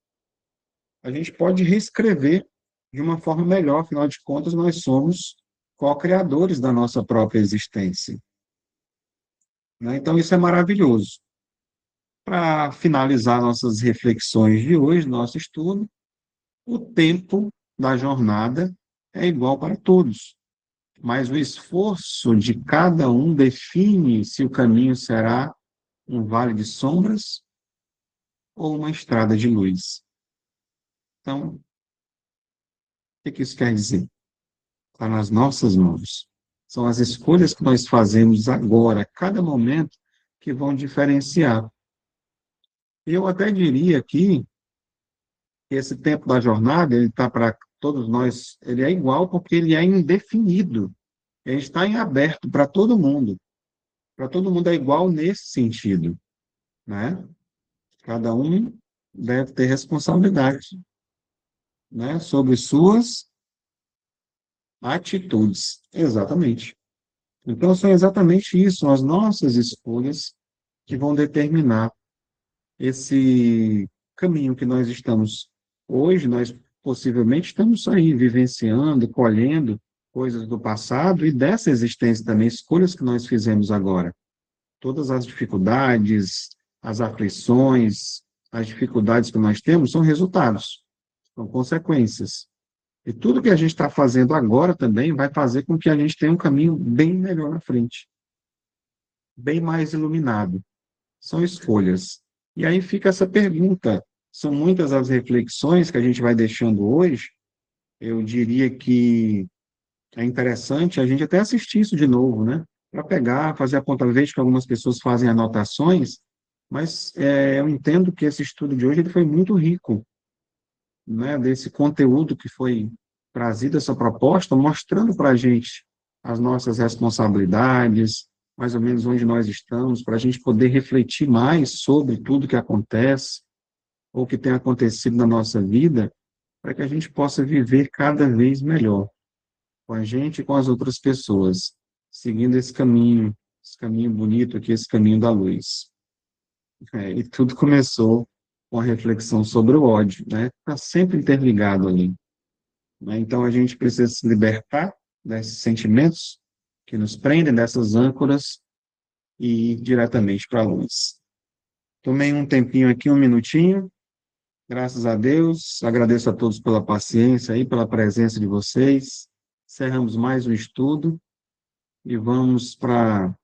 a gente pode reescrever de uma forma melhor, afinal de contas, nós somos co-criadores da nossa própria existência, né? Então, isso é maravilhoso. Para finalizar nossas reflexões de hoje, nosso estudo, o tempo da jornada é igual para todos, mas o esforço de cada um define se o caminho será um vale de sombras ou uma estrada de luz. Então, o que isso quer dizer? Está nas nossas mãos. São as escolhas que nós fazemos agora, a cada momento, que vão diferenciar. Eu até diria aqui que esse tempo da jornada, ele está para todos nós, ele é igual porque ele é indefinido. Ele está em aberto para todo mundo. Para todo mundo é igual nesse sentido, né? Cada um deve ter responsabilidade, né, sobre suas atitudes. Exatamente. Então, são exatamente isso, são as nossas escolhas que vão determinar esse caminho que nós estamos hoje, nós possivelmente estamos aí vivenciando, colhendo coisas do passado e dessa existência também, escolhas que nós fizemos agora. Todas as dificuldades, as aflições, as dificuldades que nós temos são resultados, são consequências. E tudo que a gente está fazendo agora também vai fazer com que a gente tenha um caminho bem melhor na frente, bem mais iluminado. São escolhas. E aí fica essa pergunta: são muitas as reflexões que a gente vai deixando hoje. Eu diria que é interessante a gente até assistir isso de novo, né? Para pegar, fazer apontamento. Vejo que algumas pessoas fazem anotações, mas eu entendo que esse estudo de hoje ele foi muito rico, né? Desse conteúdo que foi trazido, essa proposta, mostrando para a gente as nossas responsabilidades, mais ou menos onde nós estamos, para a gente poder refletir mais sobre tudo que acontece, ou que tem acontecido na nossa vida, para que a gente possa viver cada vez melhor, com a gente e com as outras pessoas, seguindo esse caminho bonito aqui, esse caminho da luz. E tudo começou com a reflexão sobre o ódio, né? Está sempre interligado ali, né? Então a gente precisa se libertar desses sentimentos que nos prendem, dessas âncoras, e ir diretamente para a luz. Tomei um tempinho aqui, um minutinho, graças a Deus, agradeço a todos pela paciência e pela presença de vocês. Encerramos mais um estudo e vamos para